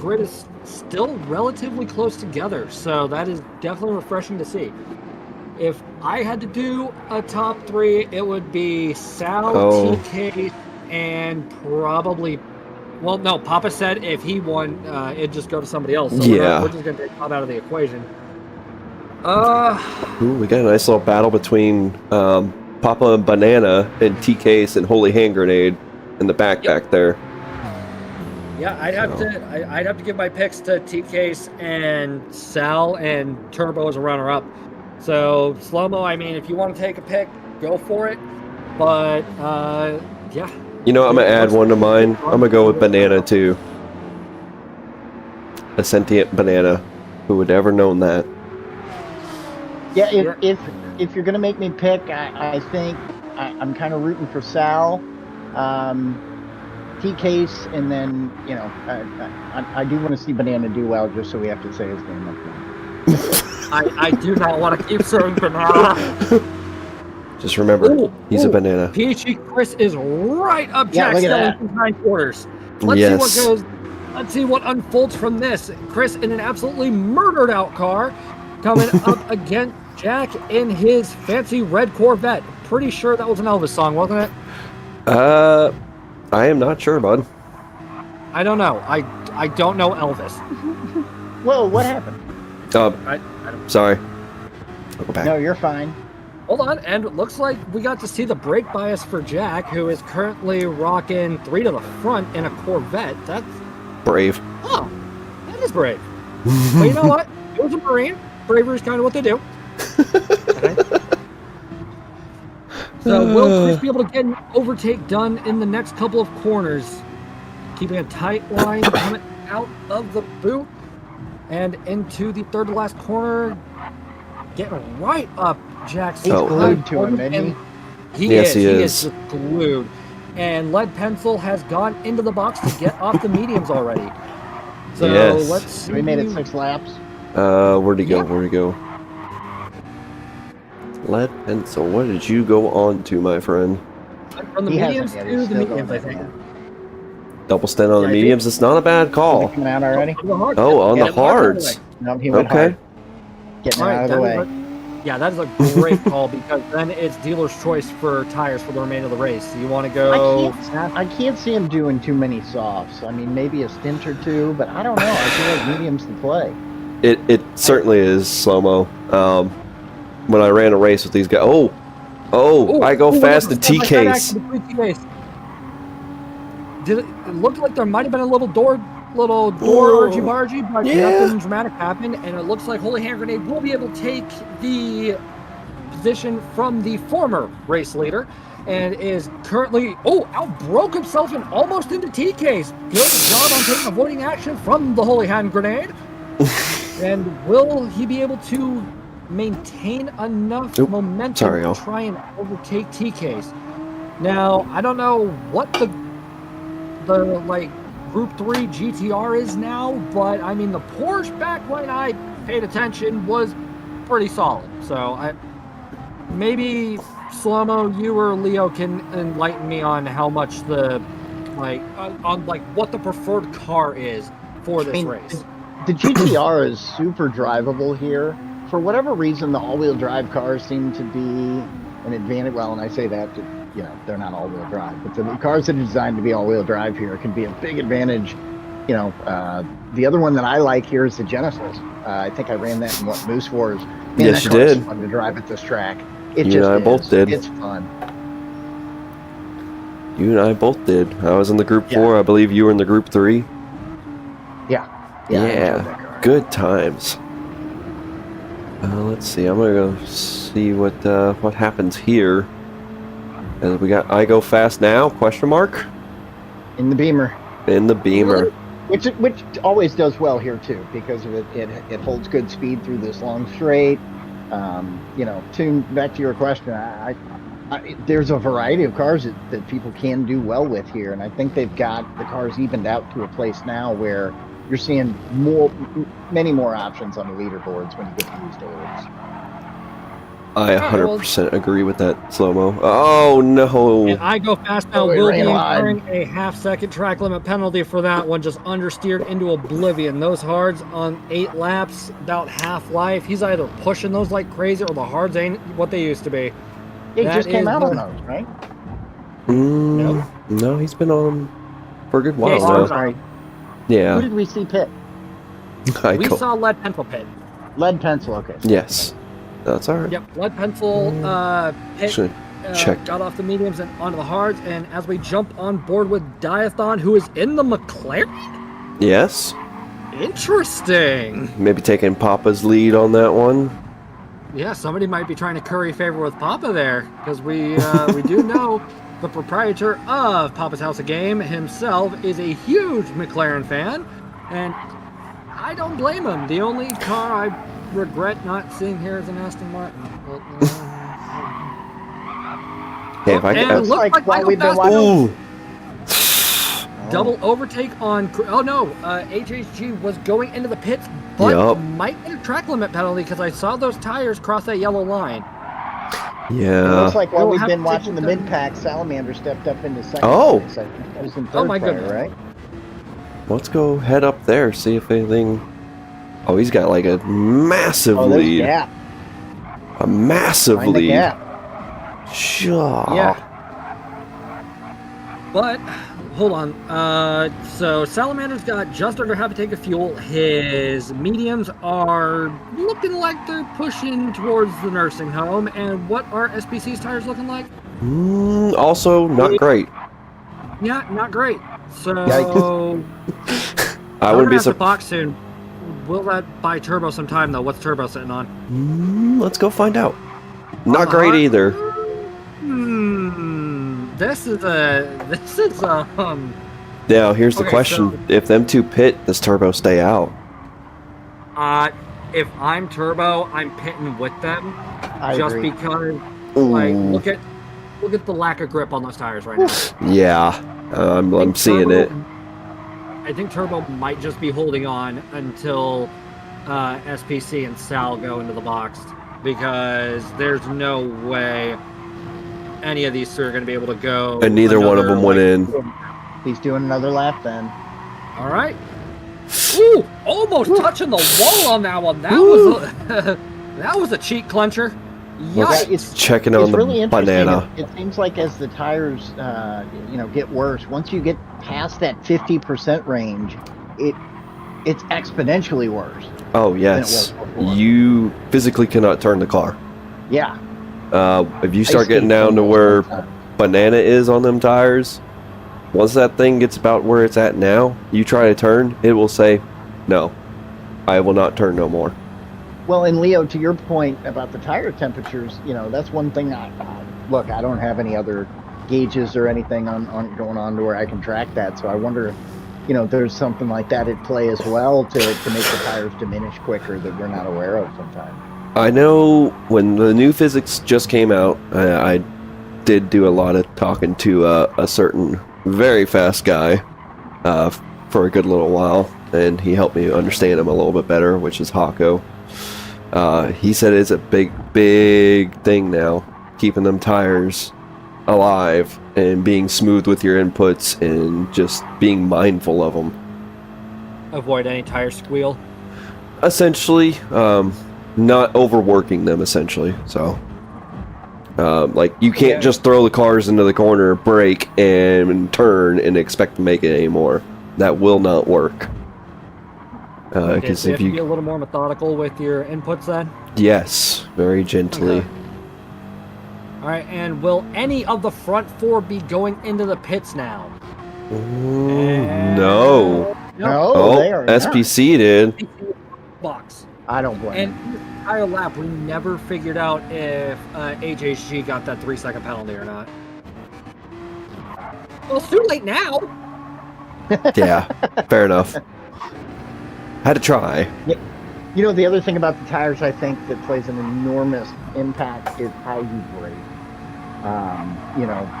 grid is still relatively close together, so that is definitely refreshing to see. If I had to do a top 3, it would be Sal, Oh. TK, and probably. Well, no. Papa said if he won, it'd just go to somebody else. So Yeah. we're just gonna take Pop out of the equation. Ooh, we got a nice little battle between Papa and Banana and TK's and Holy Hand Grenade in the back there. Yeah, I'd have to give my picks to TK's and Sal and Turbo as a runner-up. So Slow-Mo, I mean, if you want to take a pick, go for it. But yeah. You know, I'm gonna add one to mine. I'm gonna go with Banana too. A sentient banana. Who would ever known that? Yeah, if you're gonna make me pick, I think I'm kind of rooting for Sal, T-Case, and then I do want to see Banana do well, just so we have to say his name up there. I do not want to keep saying Banana. Just remember, he's a banana. PHG Chris is right up Yeah, Jack look at Stellington's hindquarters. Let's see what goes. Let's see what unfolds from this. Chris in an absolutely murdered out car, coming up against Jack in his fancy red Corvette. Pretty sure that was an Elvis song, wasn't it? I am not sure, bud. I don't know. I don't know Elvis. Whoa, what happened? I don't. Sorry. I'll go back. No, you're fine. Hold on, and it looks like we got to see the brake bias for Jack, who is currently rocking 3 to the front in a Corvette. That's Brave. oh, that is brave. But you know what? It was a Marine. Bravery is kind of what they do. Okay. So will Chris be able to get an overtake done in the next couple of corners? Keeping a tight line coming out of the boot and into the third to last corner. Getting right up Jack's He's glued to him, isn't he? Yes, he is is. just glued. And Lead Pencil has gone into the box to get off the mediums already. So Yes. let's see. We made it 6 laps. Where'd he go? Yeah. Where'd he go? Lead Pencil, what did you go on to, my friend? From the He mediums hasn't yet. to He's the still mediums, I going think. Double stint on Yeah, the I mediums, it's not a bad Is call. he coming out already? Oh, on Yeah, the hards. No, he went Okay. hard. Getting it All out right, of the way. yeah, that is a great call because then it's dealer's choice for tires for the remainder of the race. You want to go? I can't see him doing too many softs. I mean, maybe a stint or two, but I don't know. I feel like mediums to play. It certainly is slow-mo. When I ran a race with these guys, I go fast to T-Case. It looked like there might have been a little door argy-bargy, but nothing dramatic happened, and it looks like Holy Hand Grenade will be able to take the position from the former race leader, and is currently, outbroke himself and almost into T-Case. Good job on taking avoiding action from the Holy Hand Grenade. And will he be able to maintain enough momentum to try and overtake T-Case? Now, I don't know what the Group 3 GTR is now, but I mean the Porsche back when I paid attention was pretty solid. So maybe Slow-Mo, you or Leo can enlighten me on how much the what the preferred car is for this race. The GTR is super drivable here. For whatever reason, the all-wheel drive cars seem to be an advantage. Well, and I say that, they're not all-wheel drive, but the cars that are designed to be all-wheel drive here can be a big advantage. The other one that I like here is the Genesis. I think I ran that in Moose Wars. Man, Yes, that you car is did. fun to drive at this track. You and I both did. It's fun. You and I both did. I was in the Group Yeah. 4. I believe you were in the Group 3. Yeah. I enjoyed that car. Good times. Let's see. I'm gonna go see what happens here. We got I go fast now? Question mark. In the Beamer. In the Beamer. Which always does well here too, because of it holds good speed through this long straight. Back to your question, there's a variety of cars that people can do well with here, and I think they've got the cars evened out to a place now where you're seeing many more options on the leaderboards when you get to these dailies. I 100% agree with that slow-mo. Oh, no. And I go fast now. Oh, we Will ran be wide. incurring a half-second track limit penalty for that one. Just understeered into oblivion. Those hards on 8 laps, about half life. He's either pushing those like crazy or the hards ain't what they used to be. He That just came is out the- on those, right? No, he's been on them for a good while he's Oh, still now. that's right. Yeah. Who did we see pit? We saw Lead Pencil pit. Lead pencil. Okay. Yes. That's all right. Yep, Lead Pencil pit. Actually, check. Got off the mediums and onto the hards. And as we jump on board with Diathon, who is in the McLaren? Yes. Interesting. Maybe taking Papa's lead on that one. Yeah, somebody might be trying to curry favor with Papa there, because we do know the proprietor of Papa's House of Game himself is a huge McLaren fan, and I don't blame him. The only car I regret not seeing here is an Aston Martin. Hey, if I And could. looks like while Michael we've been Fassbender- Ooh. Double overtake on. Oh no, HHG was going into the pits, but Yup. might get a track limit penalty because I saw those tires cross that yellow line. It Yeah. looks like while We'll we've have been to watching the take mid pack, Salamander stepped up into second. Oh. place. I think that was in Oh, third my player, goodness. right? Let's go head up there, see if anything. Oh, he's got like a massive Oh, there's lead. gap. A massive Find the lead. gap. Sure. Yeah. But hold on. So Salamander's got just under half a tank of fuel. His mediums are looking like they're pushing towards the nursing home. And what are SPC's tires looking like? Also, not great. Yeah, not great. So Yikes. I wouldn't be surprised. surprised. Box soon. Will that buy turbo some time though? What's turbo sitting on? Let's go find out. On Not the great hard- either. This is a. Now, here's the Okay, question. so- If them two pit, does turbo stay out? If I'm turbo, I'm pitting with them. I just agree. because, like, Ooh. look at the lack of grip on those tires right now. Yeah. I'm seeing it. I think Turbo might just be holding on until SPC and Sal go into the box, because there's no way any of these two are going to be able to go. And neither one of another, them went like- in. He's doing another lap then. All right. Ooh, almost touching the wall on that one. That was that was a cheek clencher. Let's Yikes. checking It's on the really interesting. banana. It seems like as the tires, get worse, once you get past that 50% range, it's exponentially worse. Oh, it yes. was before. You physically cannot turn the car. Yeah. If you start getting down to where banana is on them tires, once that thing gets about where it's at now, you try to turn, it will say, no, I will not turn no more. Well, and Leo, to your point about the tire temperatures, that's one thing. Look, I don't have any other gauges or anything on going on to where I can track that. So I wonder if, there's something like that at play as well to make the tires diminish quicker that we're not aware of sometimes. I know when the new physics just came out, I did do a lot of talking to a certain very fast guy for a good little while, and he helped me understand him a little bit better, which is Hako. He said it's a big thing now, keeping them tires alive and being smooth with your inputs and just being mindful of them. Avoid any tire squeal. Essentially, not overworking them, essentially. So, like, you can't just throw the cars into the corner, brake, and turn and expect to make it anymore. That will not work. Because So you if have to be you... a little more methodical with your inputs then. Yes, very gently. Okay. All right, and will any of the front four be going into the pits now? No. No, Oh, they are not. SPC did. Box. I don't blame And him. this entire lap, we never figured out if HHG got that 3-second penalty or not. Well, it's too late now. Yeah, fair enough. Had to try. The other thing about the tires, I think, that plays an enormous impact is how you brake.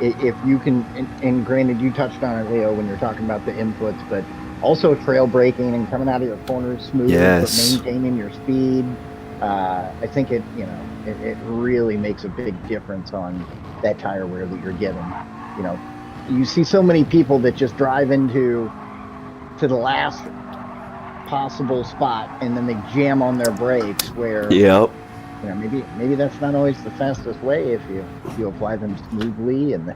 If you can, and granted, you touched on it, Leo, when you're talking about the inputs, but also trail braking and coming out of your corners smooth, Yes. but maintaining your speed. I think it really makes a big difference on that tire wear that you're getting. You see so many people that just drive to the last possible spot and then they jam on their brakes where Yep. maybe that's not always the fastest way if you apply them smoothly. And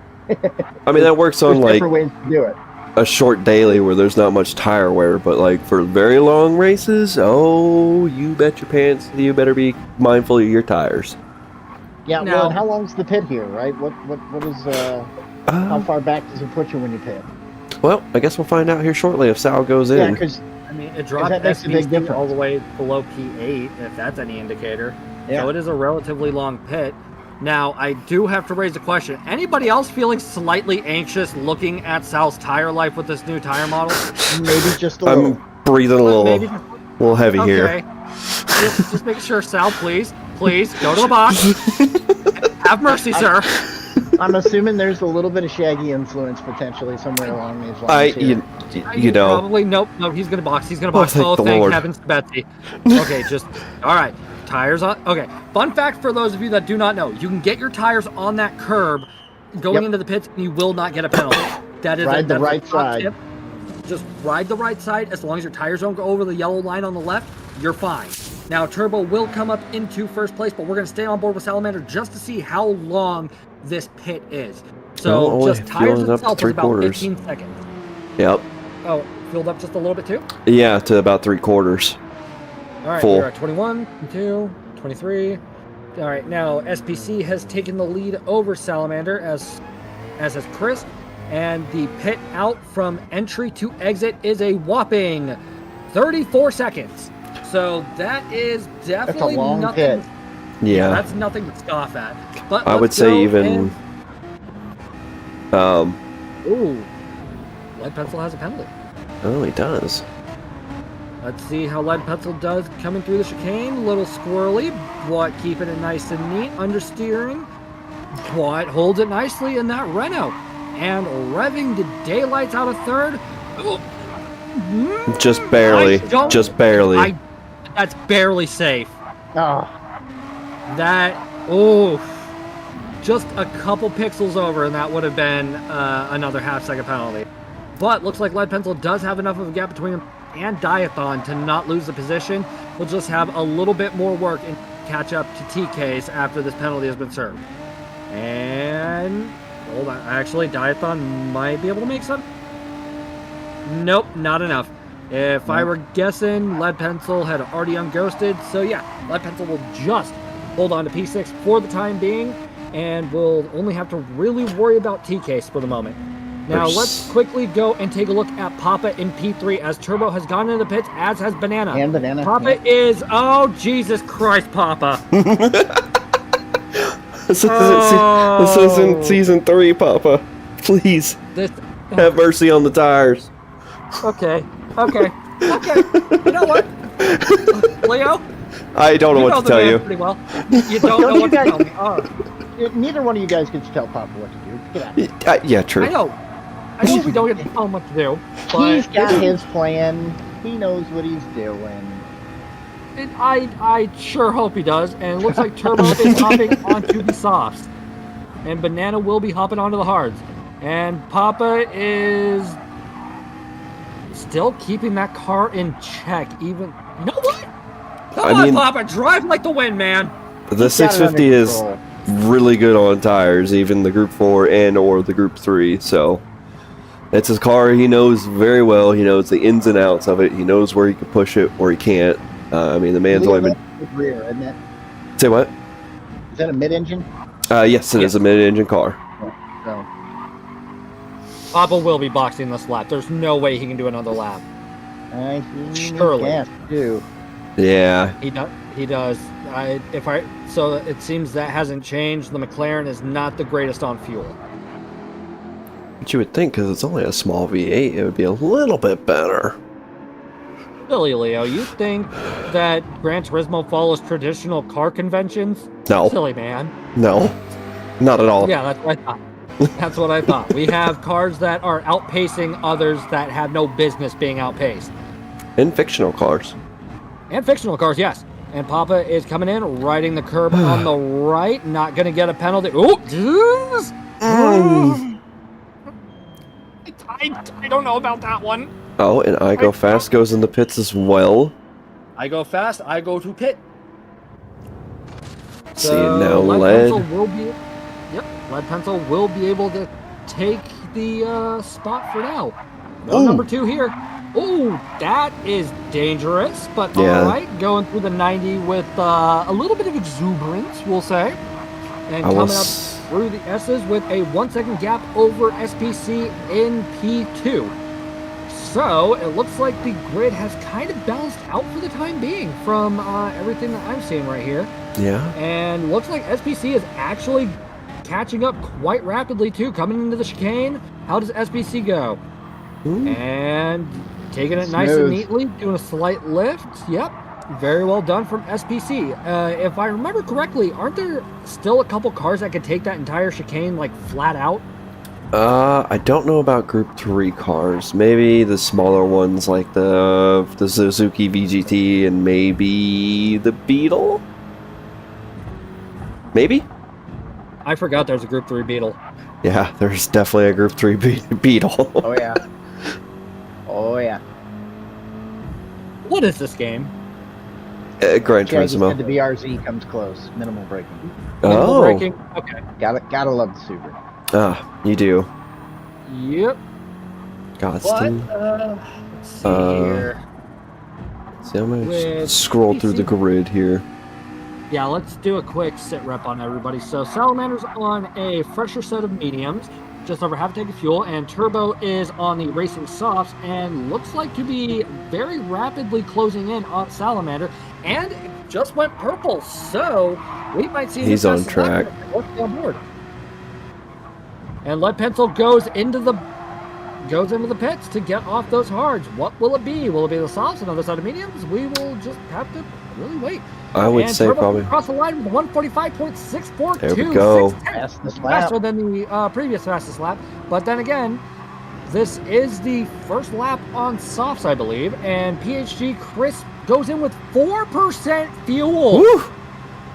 I mean, that works on like different ways to do it. a short daily where there's not much tire wear, but like for very long races, oh, you bet your pants, you better be mindful of your tires. Yeah. Now- Well, and how long's the pit here, right? What is how far back does it put you when you pit? Well, I guess we'll find out here shortly if Sal goes Yeah, in. because I mean, it dropped that makes a big SPC difference. all the way below P8, if that's any indicator. Yeah. So it is a relatively long pit. Now, I do have to raise a question. Anybody else feeling slightly anxious looking at Sal's tire life with this new tire model? maybe just a little. I'm breathing a Maybe little heavy okay. here. Just make sure, Sal, please, go to the box. Have mercy, sir. I'm assuming there's a little bit of Shaggy influence potentially somewhere along these lines. You know, Probably, nope, he's gonna box. He's gonna box. thank the thank Lord. heavens to Betsy. Okay, all right. Tires on. Okay. Fun fact for those of you that do not know, you can get your tires on that curb going Yep. into the pits, and you will not get a penalty. That is Ride the that's right a top side. tip. Just ride the right side. As long as your tires don't go over the yellow line on the left, you're fine. Now, Turbo will come up into first place, but we're going to stay on board with Salamander just to see how long this pit is. So, Well, only just tires fueling up to itself is about 3/4. 15 seconds. Yep. Oh, filled up just a little bit too? Yeah, to about 3/4. All right, Full. we're at 21, 22, 23. All right, now SPC has taken the lead over Salamander, as has Chris. And the pit out from entry to exit is a whopping 34 seconds. So that is definitely long nothing. pit. Yeah. That's nothing to scoff at. But I would let's say go even. Ooh, Lead Pencil has a penalty. Oh, he does. Let's see how Lead Pencil does coming through the chicane. Little squirrely, but keeping it nice and neat. Understeering, but holds it nicely in that Renault. And revving the daylights out of third. Just barely. I don't- Just barely. That's barely safe. Oh, Just a couple pixels over, and that would have been another half-second penalty. But looks like Lead Pencil does have enough of a gap between him and Diathon to not lose the position. We'll just have a little bit more work and catch up to TK's after this penalty has been served. And hold on, actually, Diathon might be able to make some. Nope, not enough. If I were guessing, Lead Pencil had already unghosted. So yeah, Lead Pencil will just hold on to P6 for the time being, and we'll only have to really worry about TK's for the moment. Now let's quickly go and take a look at Papa in P3 as Turbo has gone into the pits, as has Banana. and Banana. Papa is, oh Jesus Christ, Papa. This Oh. isn't season 3, Papa. Please This, have mercy on the tires. okay. You know what? Leo? I don't know You what know to the tell man you. pretty well. You don't know you what to guys- tell me. Oh, Neither one of you guys gets to tell Papa what to do. Get out. Yeah, true. I know we don't get to tell him what to do, but He's got his plan. He knows what he's doing. I sure hope he does. And it looks like Turbo is hopping onto the softs, and Banana will be hopping onto the hards. And Papa is still keeping that car in check. Even you know what? Come I on, mean- Papa, drive like the wind, man. The He's got it under 650 is control. really good on tires, even the Group 4 and or the Group 3. So it's his car. He knows very well. He knows the ins and outs of it. He knows where he can push it, where he can't. I mean, the man's only been. Rear, isn't it? Say what? Is that a mid-engine? Yes, it is a mid-engine car. So, Papa will be boxing this lap. There's no way he can do another lap. he Surely. has to. Yeah, He does. So it seems that hasn't changed. The McLaren is not the greatest on fuel. but you would think because it's only a small V8, it would be a little bit better. Silly Leo, you think that Gran Turismo follows traditional car conventions? No, Silly man. no, not at all. Yeah, that's what I thought. That's what I thought. We have cars that are outpacing others that have no business being outpaced. And fictional cars. And fictional cars, yes. And Papa is coming in, riding the curb on the right. Not going to get a penalty. Oh, jeez. I don't know about that one. Oh, and I Go Fast goes in the pits as well. I go fast, I go to pit. See, now Lead Lead. Pencil will be, Lead Pencil will be able to take the spot for now. No number 2 here. Oh, that is dangerous, but Yeah. all right, going through the 90 with a little bit of exuberance, we'll say. And coming up through the S's with a 1 second gap over SPC in P2. So it looks like the grid has kind of balanced out for the time being from everything that I'm seeing right here. Yeah. And looks like SPC is actually catching up quite rapidly too, coming into the chicane. How does SPC go? And taking it nice and neatly, doing a slight lift. Yep, very well done from SPC. If I remember correctly, aren't there still a couple cars that could take that entire chicane like flat out? I don't know about Group 3 cars. Maybe the smaller ones like the Suzuki VGT and maybe the Beetle? Maybe? I forgot there's a Group 3 Beetle. Yeah, there's definitely a Group 3 Beetle. Oh, yeah. Oh, yeah. What is this game? Gran Shaggy Turismo. said the BRZ comes close. Minimal braking. Minimal Oh. braking? Okay. Gotta love the Subaru. Ah, you do. Yep. Godston. But, let's see here. See, I'm gonna With scroll through the PC. grid here. Yeah, let's do a quick sit rep on everybody. So Salamander's on a fresher set of mediums, just over half a tank of fuel, and Turbo is on the racing softs, and looks like to be very rapidly closing in on Salamander, and it just went purple, so we might see He's on track. On board. And Lead Pencil goes into the pits to get off those hards. What will it be? Will it be the softs, another set of mediums? We will just have to really wait. I would And say Turbo probably. across the line with 145.642. There we go. 6/10, Fastest lap. faster than the previous fastest lap. But then again, this is the first lap on softs, I believe. And PHG Chris goes in with 4% fuel. Woo!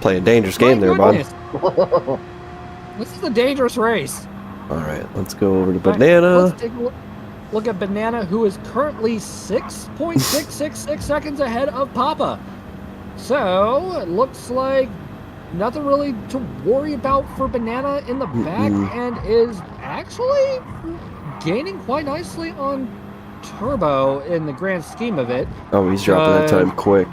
Playing dangerous game there, bud. bud. This is a dangerous race. Alright, let's go over to All right, Banana. let's take a look at Banana, who is currently 6.666 seconds ahead of Papa. So it looks like nothing really to worry about for Banana in the back, and is actually gaining quite nicely on Turbo in the grand scheme of it. Oh, he's dropping that time quick.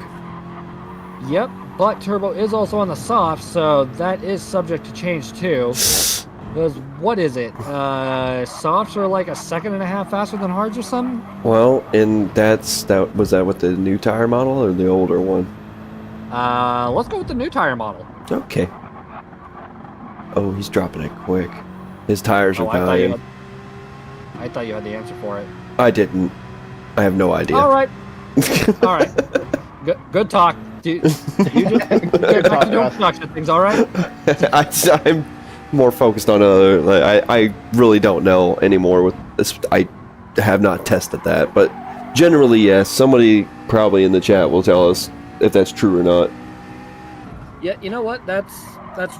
Yep, but Turbo is also on the soft, so that is subject to change too. Because what is it? Softs are like a second and a half faster than hards or something? Well, and was that with the new tire model or the older one? Let's go with the new tire model. Okay. Oh, he's dropping it quick. His tires are dying. I thought you had the answer for it. I didn't. I have no idea. All right. All right. Good talk. You just get back to doing production things, all right? I'm more focused on other. I really don't know anymore with this. I have not tested that, but generally, yes. Somebody probably in the chat will tell us if that's true or not. Yeah, you know what? That's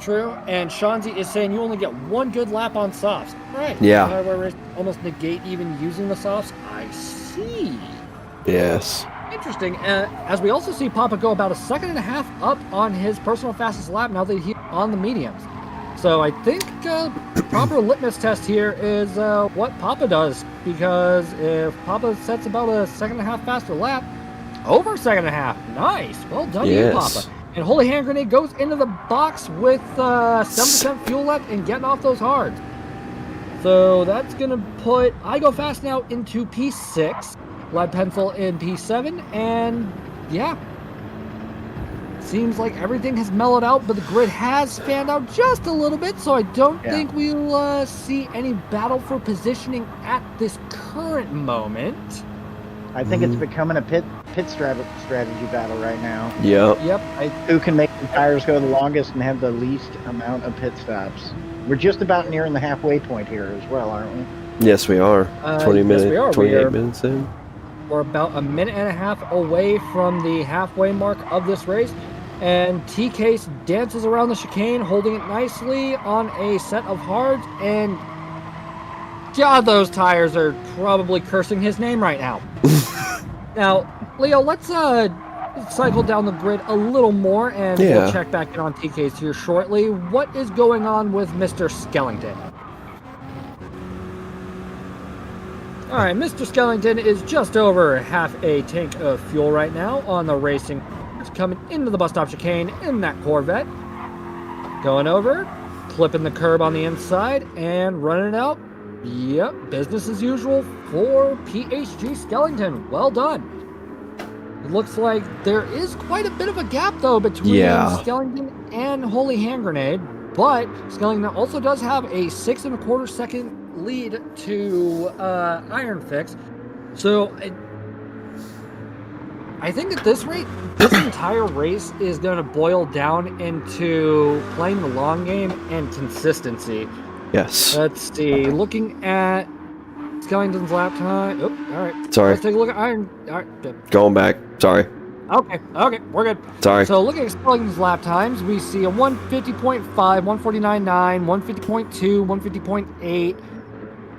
true. And Shanzi is saying you only get one good lap on softs. Right. Yeah. Where almost negate even using the softs. I see. Yes. Interesting. As we also see Papa go about a second and a half up on his personal fastest lap now that he's on the mediums. So I think proper litmus test here is what Papa does, because if Papa sets about a second and a half faster lap, over a second and a half, nice, well done to you, Papa. And Holy Hand Grenade goes into the box with 7% fuel left and getting off those hards. So that's going to put I Go Fast now into P6, Lead Pencil in P7, and yeah. Seems like everything has mellowed out, but the grid has fanned out just a little bit, so I don't think we'll see any battle for positioning at this current moment. I think it's becoming a pit strategy battle right now. Yep. Who can make the tires go the longest and have the least amount of pit stops? We're just about nearing the halfway point here as well, aren't we? Yes, we are. 20 yes, minutes. we are. 28 minutes in. We're about a minute and a half away from the halfway mark of this race. And T-Case dances around the chicane, holding it nicely on a set of hards. And God, those tires are probably cursing his name right now. Now, Leo, let's cycle down the grid a little more, and we'll check back in on TK's here shortly. What is going on with Mr. Skellington? All right, Mr. Skellington is just over half a tank of fuel right now on the racing. It's coming into the bus stop chicane in that Corvette. Going over, clipping the curb on the inside, and running it out. Yep, business as usual for PHG Skellington. Well done. It looks like there is quite a bit of a gap, though, between Skellington and Holy Hand Grenade. But Skellington also does have a 6 1/4 second lead to Iron Fix. So I think at this rate, this entire race is going to boil down into playing the long game and consistency. Yes. Let's see. Looking at Skellington's lap time. Oh, all right. Sorry. Let's take a look at Iron. All right. Going back. Sorry. Okay, we're good. Sorry. So looking at Skellington's lap times, we see a 150.5, 149.9, 150.2, 150.8.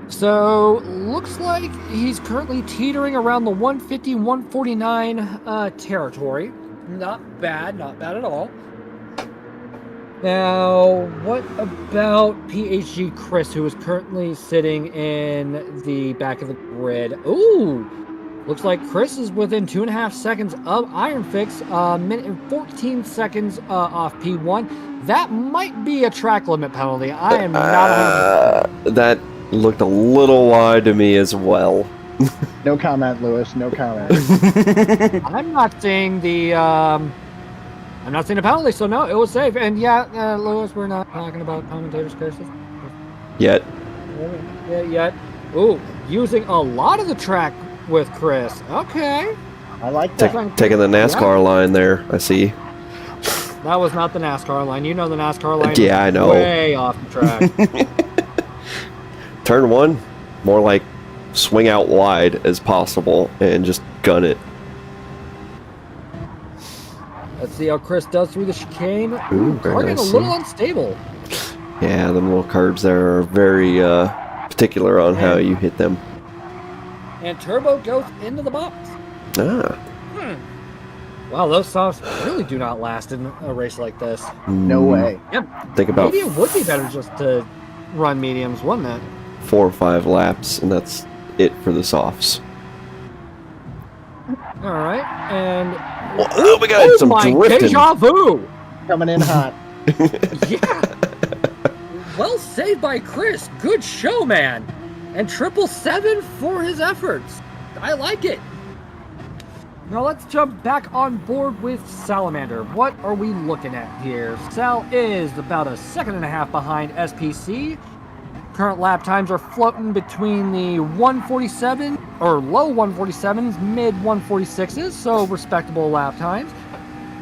So looks like he's currently teetering around the 150, 149 territory. Not bad at all. Now, what about PHG Chris, who is currently sitting in the back of the grid? Ooh, looks like Chris is within 2.5 seconds of Iron Fix, minute and 14 seconds off P1. That might be a track limit penalty. I am not 100%. That looked a little wide to me as well. No comment, Lewis. No comment. I'm not seeing the penalty, so no, it was safe. And yeah, Lewis, we're not talking about commentators' curses. Yet. Yeah, yet. Ooh, using a lot of the track with Chris. Okay. I like that. Taking the NASCAR line there, I see. That was not the NASCAR line. You know the NASCAR line. Yeah, I know. Way off the track. Turn 1, more like swing out wide as possible and just gun it. Let's see how Chris does through the chicane. Ooh, Car getting a nice. little unstable. Yeah, them little curbs there are very particular on how you hit them. And Turbo goes into the box. Ah. Wow, those softs really do not last in a race like this. No way. Yep. Think about Maybe it would be better just to run mediums, wouldn't it? 4 or 5 laps, and that's it for the softs. All right, and Oh my God, some my drifting. deja vu! Coming in hot. Yeah. Well saved by Chris. Good show, man. And 777 for his efforts. I like it. Now let's jump back on board with Salamander. What are we looking at here? Sal is about a 1.5 seconds behind SPC. Current lap times are floating between the 147 or low 147s, mid 146s, so respectable lap times.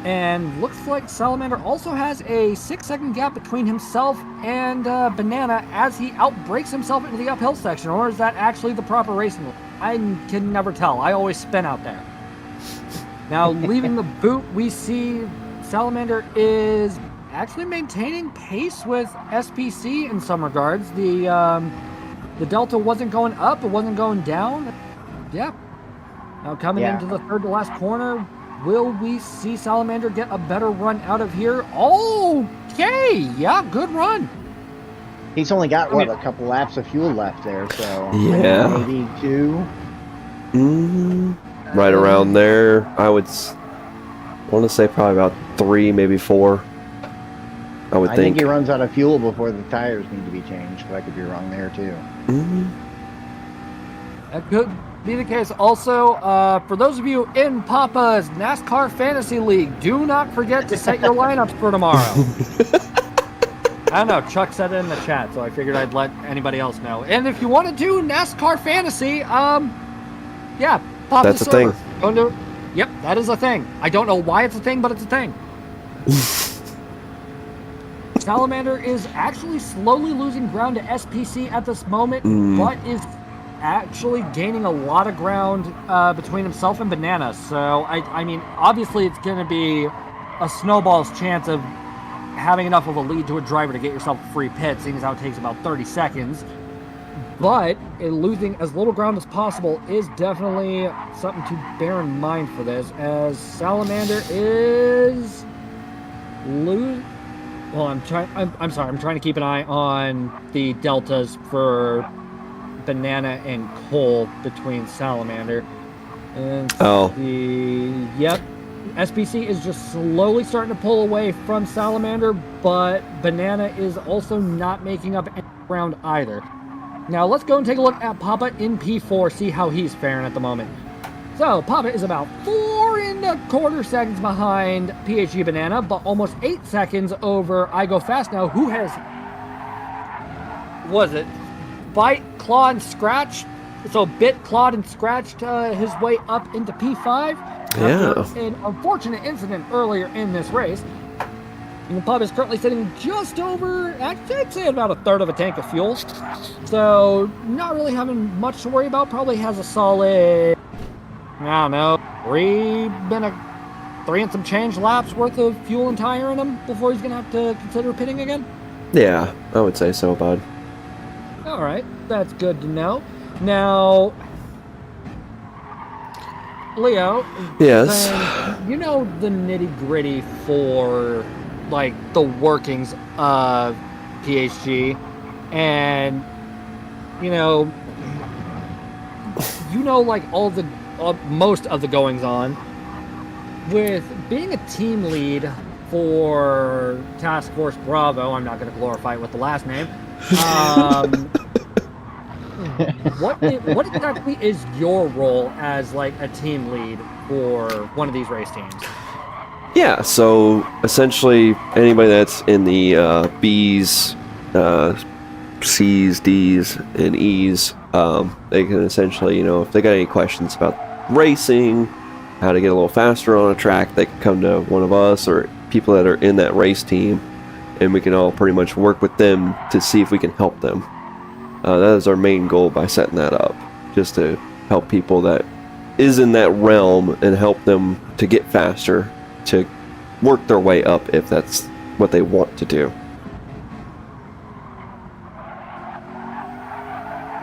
And looks like Salamander also has a 6-second gap between himself and Banana as he outbrakes himself into the uphill section. Or is that actually the proper racing? I can never tell. I always spin out there. Now, leaving the boot, we see Salamander is actually maintaining pace with SPC in some regards. The delta wasn't going up, it wasn't going down. Yeah. Now coming into the third to last corner, will we see Salamander get a better run out of here? Okay, yeah, good run. He's only got, a couple laps of fuel left there, so Yeah. maybe 2. Right around there. I would want to say probably about 3, maybe 4. I would I think. think he runs out of fuel before the tires need to be changed, but I could be wrong there too. That could be the case. Also, for those of you in Papa's NASCAR Fantasy League, do not forget to set your lineups for tomorrow. I don't know. Chuck said it in the chat, so I figured I'd let anybody else know. And if you want to do NASCAR Fantasy, yeah, Papa's That's a thing. Yep, that is a thing. I don't know why it's a thing, but it's a thing. Salamander is actually slowly losing ground to SPC at this moment, but is actually gaining a lot of ground between himself and Banana. So, I mean, obviously it's going to be a snowball's chance of having enough of a lead to a driver to get yourself a free pit, seeing as how it takes about 30 seconds. But losing as little ground as possible is definitely something to bear in mind for this, as Salamander is Well, I'm sorry. I'm trying to keep an eye on the deltas for Banana and Cole between Salamander. And yep. SBC is just slowly starting to pull away from Salamander, but Banana is also not making up any ground either. Now let's go and take a look at Papa in P4, see how he's faring at the moment. So Papa is about 4.25 seconds behind PHG Banana, but almost 8 seconds over I Go Fast Now, who has, bite, claw, and scratch. So bit, clawed, and scratched his way up into P5. After an unfortunate incident earlier in this race. And the Pub is currently sitting just over, I'd say about a third of a tank of fuel. So not really having much to worry about. Probably has a solid, I don't know, 3 and some change laps worth of fuel and tire in him before he's going to have to consider pitting again. Yeah, I would say so, bud. All right, that's good to know. Now, Leo. Yes. You know the nitty-gritty for, like, the workings of PHG, and, you know, like, most of the goings-on. With being a team lead for Task Force Bravo, I'm not going to glorify it with the last name, what exactly is your role as, like, a team lead for one of these race teams? Yeah, so essentially anybody that's in the B's, C's, D's, and E's, they can essentially, if they got any questions about racing, how to get a little faster on a track, they can come to one of us or people that are in that race team, and we can all pretty much work with them to see if we can help them. That is our main goal by setting that up, just to help people that is in that realm and help them to get faster, to work their way up if that's what they want to do.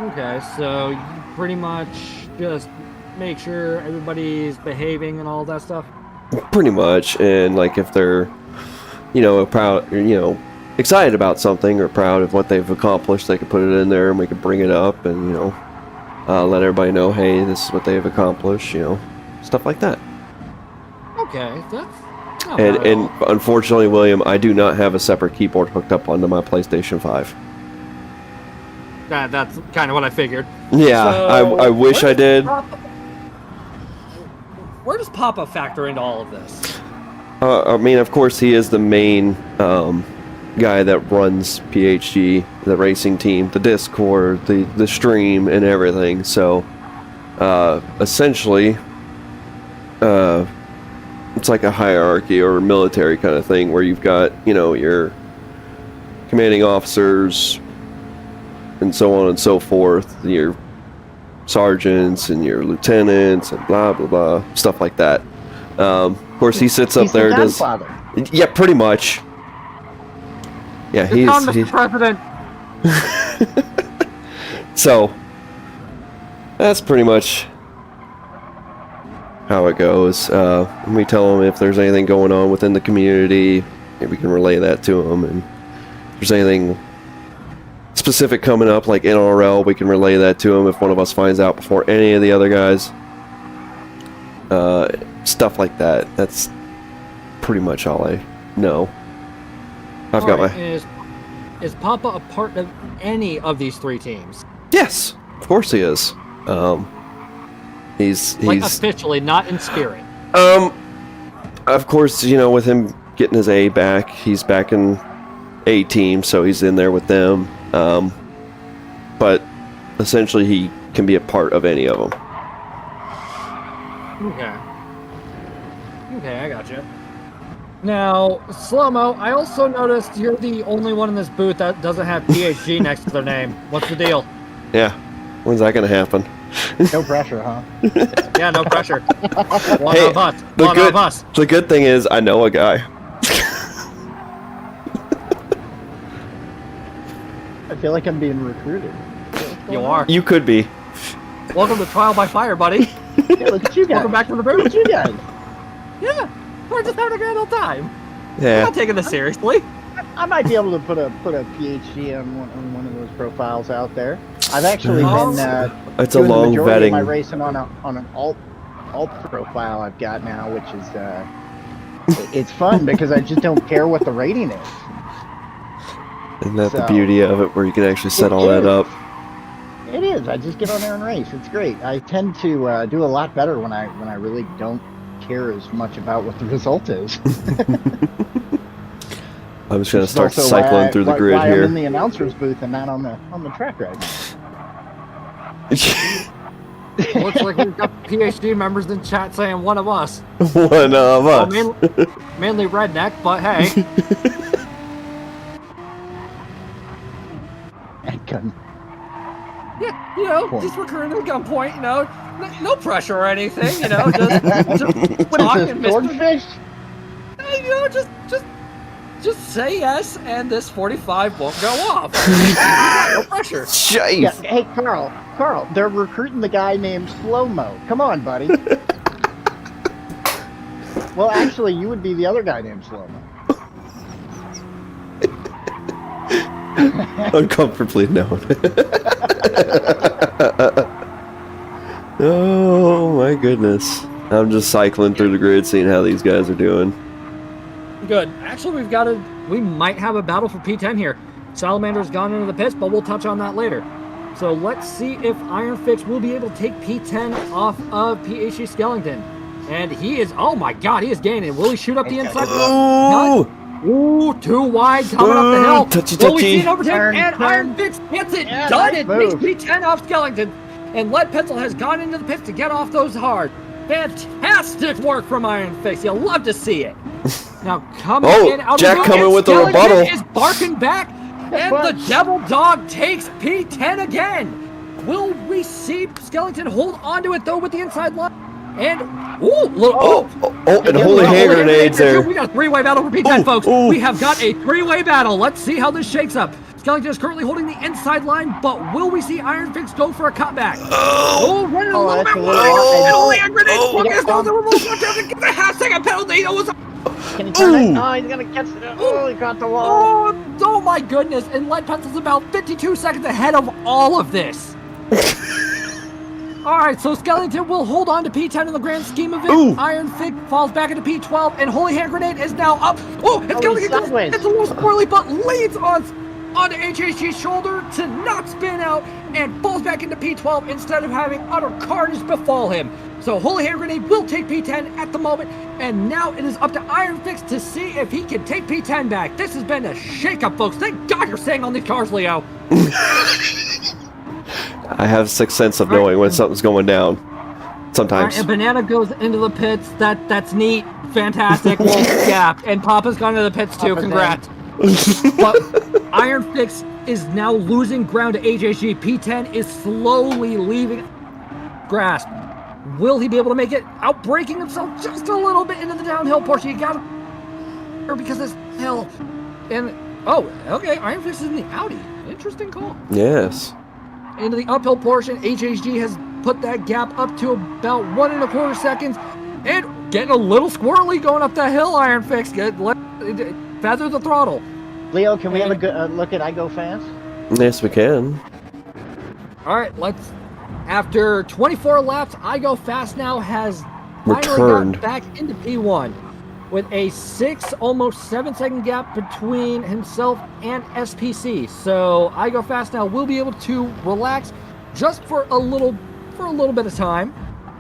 Okay, so you pretty much just make sure everybody's behaving and all that stuff? Pretty much, and like if they're, proud, excited about something or proud of what they've accomplished, they can put it in there and we can bring it up and, let everybody know, hey, this is what they've accomplished, stuff like that. Okay, that's not And bad at all. unfortunately, William, I do not have a separate keyboard hooked up onto my PlayStation 5. That's kind of what I figured. Yeah, So, I wish I did. Where does Papa factor into all of this? I mean, of course, he is the main guy that runs PHG, the racing team, the Discord, the stream, and everything. So, essentially, it's like a hierarchy or military kind of thing where you've got, your commanding officers and so on and so forth, your sergeants and your lieutenants and blah, blah, blah, stuff like that. Of course, he sits up He's there, the does... Godfather. Yeah, pretty much. Yeah, It's on Mr. President. So, that's pretty much how it goes. We tell them if there's anything going on within the community, we can relay that to them. And if there's anything specific coming up, like NRL, we can relay that to them if one of us finds out before any of the other guys. Stuff like that. That's pretty much all I know. I've got my... Is Papa a part of any of these 3 teams? Yes, of course he is. He's like officially, not in spirit. Of course, with him getting his A back, he's back in A team, so he's in there with them. But essentially, he can be a part of any of them. Okay, I gotcha. Now, Slow-Mo, I also noticed you're the only one in this booth that doesn't have PHG next to their name. What's the deal? Yeah. When's that gonna happen? No pressure, huh? Yeah, no pressure. One Hey, of us. the One good- of us. The good thing is, I know a guy. I feel like I'm being recruited. You are. You could be. Welcome to Trial by Fire, buddy. Yeah, look at you guys. Welcome back to the Look booth. at you guys. Yeah, we're just having a grand old time. We're Yeah. not taking this seriously. I might be able to put a PhD on one of those profiles out there. I've actually Oh. been It's a doing the long majority of my vetting. racing on an alt profile I've got now, which is it's fun because I just don't care what the rating is. Isn't that the So- beauty of it, where you can actually set It all that is. up? It is. I just get on there and race. It's great. I tend to do a lot better when I really don't care as much about what the result is. I'm just gonna Which is start also cycling why through the why grid I'm in here. the announcer's booth and not on the track right now. Looks like we've got PhD members in chat saying one of us. One of Well, us. mainly redneck, but hey. Gun. Yeah, you know, Point. just recruiting at gunpoint, you know, no pressure or anything, you know, just What talk is and this, Mr. swordfish? You know, just say yes, and this 45 won't go off. No pressure. Jeez. Yeah. Hey, Carl, they're recruiting the guy named Slow Mo. Come on, buddy. Well, actually, you would be the other guy named Slow Mo. Uncomfortably known. Oh my goodness. I'm just cycling through the grid, seeing how these guys are doing. Good. Actually, we might have a battle for P10 here. Salamander's gone into the pits, but we'll touch on that later. So let's see if Iron Fix will be able to take P10 off of PHG Skellington. And he is, oh my god, he is gaining. Will he shoot up the inside? Ooh! Ooh, too wide coming up the hill. Touchy, Will we touchy. see an overtake? Turn, And turn. Iron Fix gets it Yeah, done. nice It makes move. P10 off Skellington. And Lead Pencil has gone into the pits to get off those hard. Fantastic work from Iron Fix. You'll love to see it. Now coming Oh, in out Jack of coming with the Skellington rebuttal. is barking back. And the Devil Dog takes P10 again. Will we see Skellington hold onto it though with the inside line? And ooh, look, And holy hand grenades there. We got a three-way battle for P10, Ooh, folks. ooh. We have got a three-way battle. Let's see how this shakes up. Skellington is currently holding the inside line, but will we see Iron Fix go for a cutback? Oh, running a Oh, little that's bit a wide. little- And only a grenade Oh. fucking goes the remote control and gets a half-second penalty. That was Can he turn Ooh. it? Oh, he's gonna catch it. Oh, he caught the wall. oh my goodness. And Lead Pencil's about 52 seconds ahead of all of this. All right, so Skellington will hold on to P10 in the grand scheme of it. Ooh. Iron Fig falls back into P12, and Holy Hand Grenade is now up. Oh, and Oh, Skellington he's sideways. it's a little squirrely, but leads onto HHG's shoulder to not spin out and falls back into P12 instead of having utter carnage befall him. So Holy Hand Grenade will take P10 at the moment, and now it is up to Iron Fix to see if he can take P10 back. This has been a shakeup, folks. Thank God you're staying on these cars, Leo. I have a sixth sense of knowing when something's going down. All right, Sometimes. and Banana goes into the pits. That's neat, fantastic. Well, yeah, and Papa's gone into the pits too. Papa's Congrats. But Iron Fix is now losing ground to HHG. P10 is slowly leaving grasp. Will he be able to make it? Outbreaking himself just a little bit into the downhill portion. You got to, because this hill. And oh, okay, Iron Fix is in the Audi. Interesting call. Yes. Into the uphill portion, HHG has put that gap up to about 1.25 seconds, and getting a little squirrely going up that hill. Iron Fix, feather the throttle. Leo, can we have a good look at I Go Fast? Yes, we can. All right, let's. After 24 laps, I Go Fast now has finally Returned. got back into P1 with a 6, almost 7-second gap between himself and SPC. So I Go Fast now will be able to relax just for a little bit of time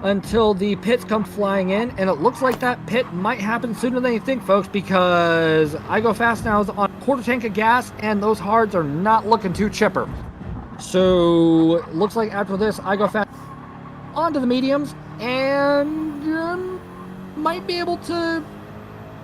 until the pits come flying in, and it looks like that pit might happen sooner than you think, folks, because I Go Fast now is on a quarter tank of gas, and those hards are not looking too chipper. So it looks like after this, I Go Fast onto the mediums, and might be able to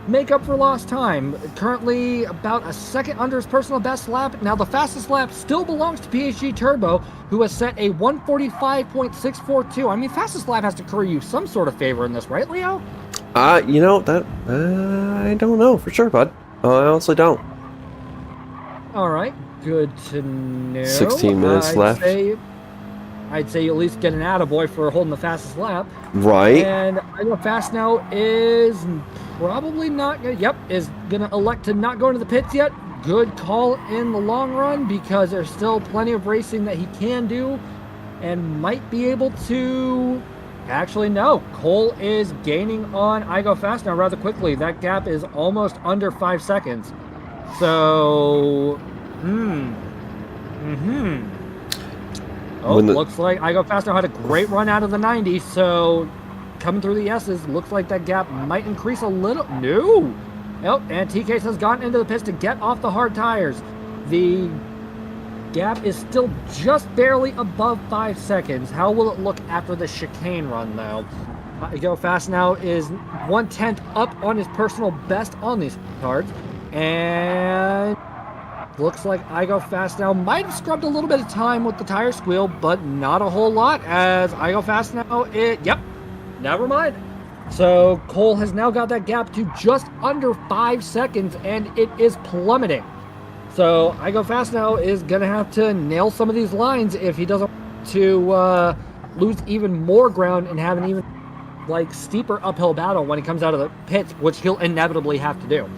make up for lost time. Currently about a second under his personal best lap. Now the fastest lap still belongs to PHG Turbo, who has set a 1:45.642. I mean, fastest lap has to curry you some sort of favor in this, right, Leo? You know, that, I don't know for sure, bud. I honestly don't. All right, good to know. 16 minutes left. I'd say you at least get an attaboy for holding the fastest lap. Right. And I Go Fast Now is probably not gonna, is gonna elect to not go into the pits yet. Good call in the long run, because there's still plenty of racing that he can do and might be able to. Actually, no. Cole is gaining on I Go Fast Now rather quickly. That gap is almost under 5 seconds. So, Oh, looks like I Go Fast Now had a great run out of the 90, so coming through the S's, looks like that gap might increase a little. No! Oh, and TK has gotten into the pits to get off the hard tires. The gap is still just barely above 5 seconds. How will it look after the chicane run, though? I Go Fast Now is 1/10 up on his personal best on these cards, and looks like I Go Fast Now might have scrubbed a little bit of time with the tire squeal, but not a whole lot, as I Go Fast Now, never mind. So Cole has now got that gap to just under 5 seconds, and it is plummeting. So I Go Fast Now is going to have to nail some of these lines if he doesn't want to lose even more ground and have an even steeper uphill battle when he comes out of the pits, which he'll inevitably have to do.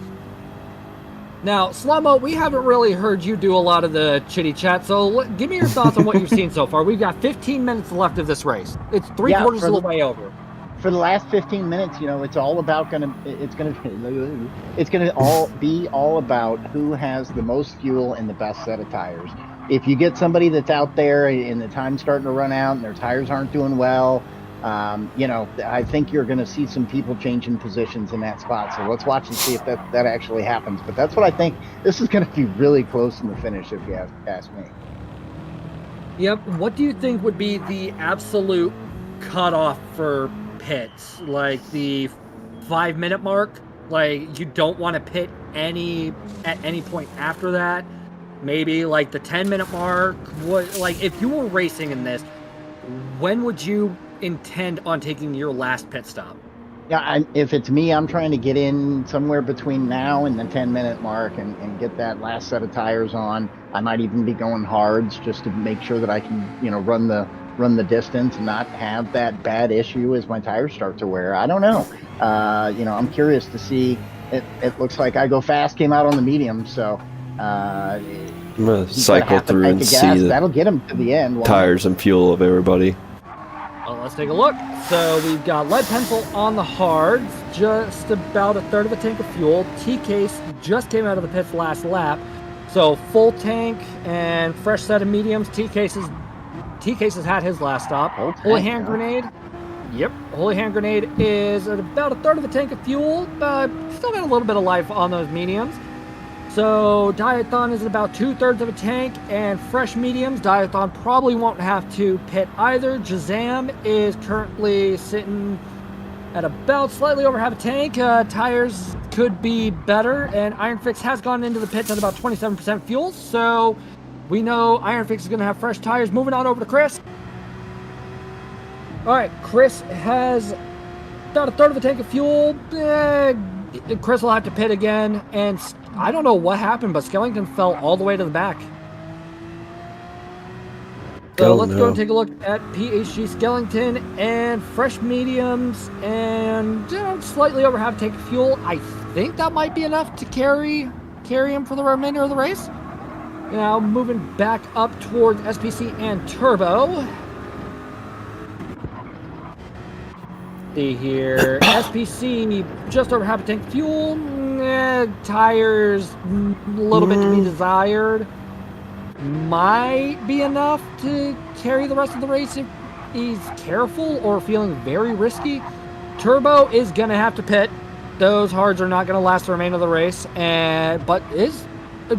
Now, Slummo, we haven't really heard you do a lot of the chitty chat, so give me your thoughts on what you've seen so far. We've got 15 minutes left of this race. It's three-quarters of the way over. For the last 15 minutes, it's all about it's gonna all be all about who has the most fuel and the best set of tires. If you get somebody that's out there and the time's starting to run out and their tires aren't doing well, I think you're going to see some people changing positions in that spot. So let's watch and see if that actually happens. But that's what I think. This is going to be really close in the finish, if you ask me. Yep. What do you think would be the absolute cutoff for pits? Like the 5-minute mark? Like you don't want to pit at any point after that? Maybe like the 10-minute mark? If you were racing in this, when would you intend on taking your last pit stop? Yeah, if it's me, I'm trying to get in somewhere between now and the 10-minute mark and get that last set of tires on. I might even be going hards just to make sure that I can, run the distance and not have that bad issue as my tires start to wear. I don't know. I'm curious to see. It looks like I Go Fast came out on the medium, so I'm gonna cycle through and see that'll get him to the end. Tires and fuel of everybody. Well, let's take a look. So we've got lead pencil on the hards, just about a third of a tank of fuel. T-Case just came out of the pits last lap. So full tank and fresh set of mediums. T-Case has had his last stop. Holy Hand Grenade. Yep, Holy Hand Grenade is at about a third of a tank of fuel, but still got a little bit of life on those mediums. So Diathon is about 2/3 of a tank, and fresh mediums, Diathon probably won't have to pit either. Jazam is currently sitting at about slightly over half a tank. Tires could be better, and Iron Fix has gone into the pits at about 27% fuel, so we know Iron Fix is going to have fresh tires. Moving on over to Chris. All right, Chris has about a third of a tank of fuel. Chris will have to pit again, and I don't know what happened, but Skellington fell all the way to the back. So let's go and take a look at PHG Skellington and fresh mediums and slightly over half a tank of fuel. I think that might be enough to carry him for the remainder of the race. Now moving back up towards SPC and Turbo. See here, SPC just over half a tank of fuel. Tires a little bit to be desired. Might be enough to carry the rest of the race if he's careful or feeling very risky. Turbo is going to have to pit. Those hards are not going to last the remainder of the race, but is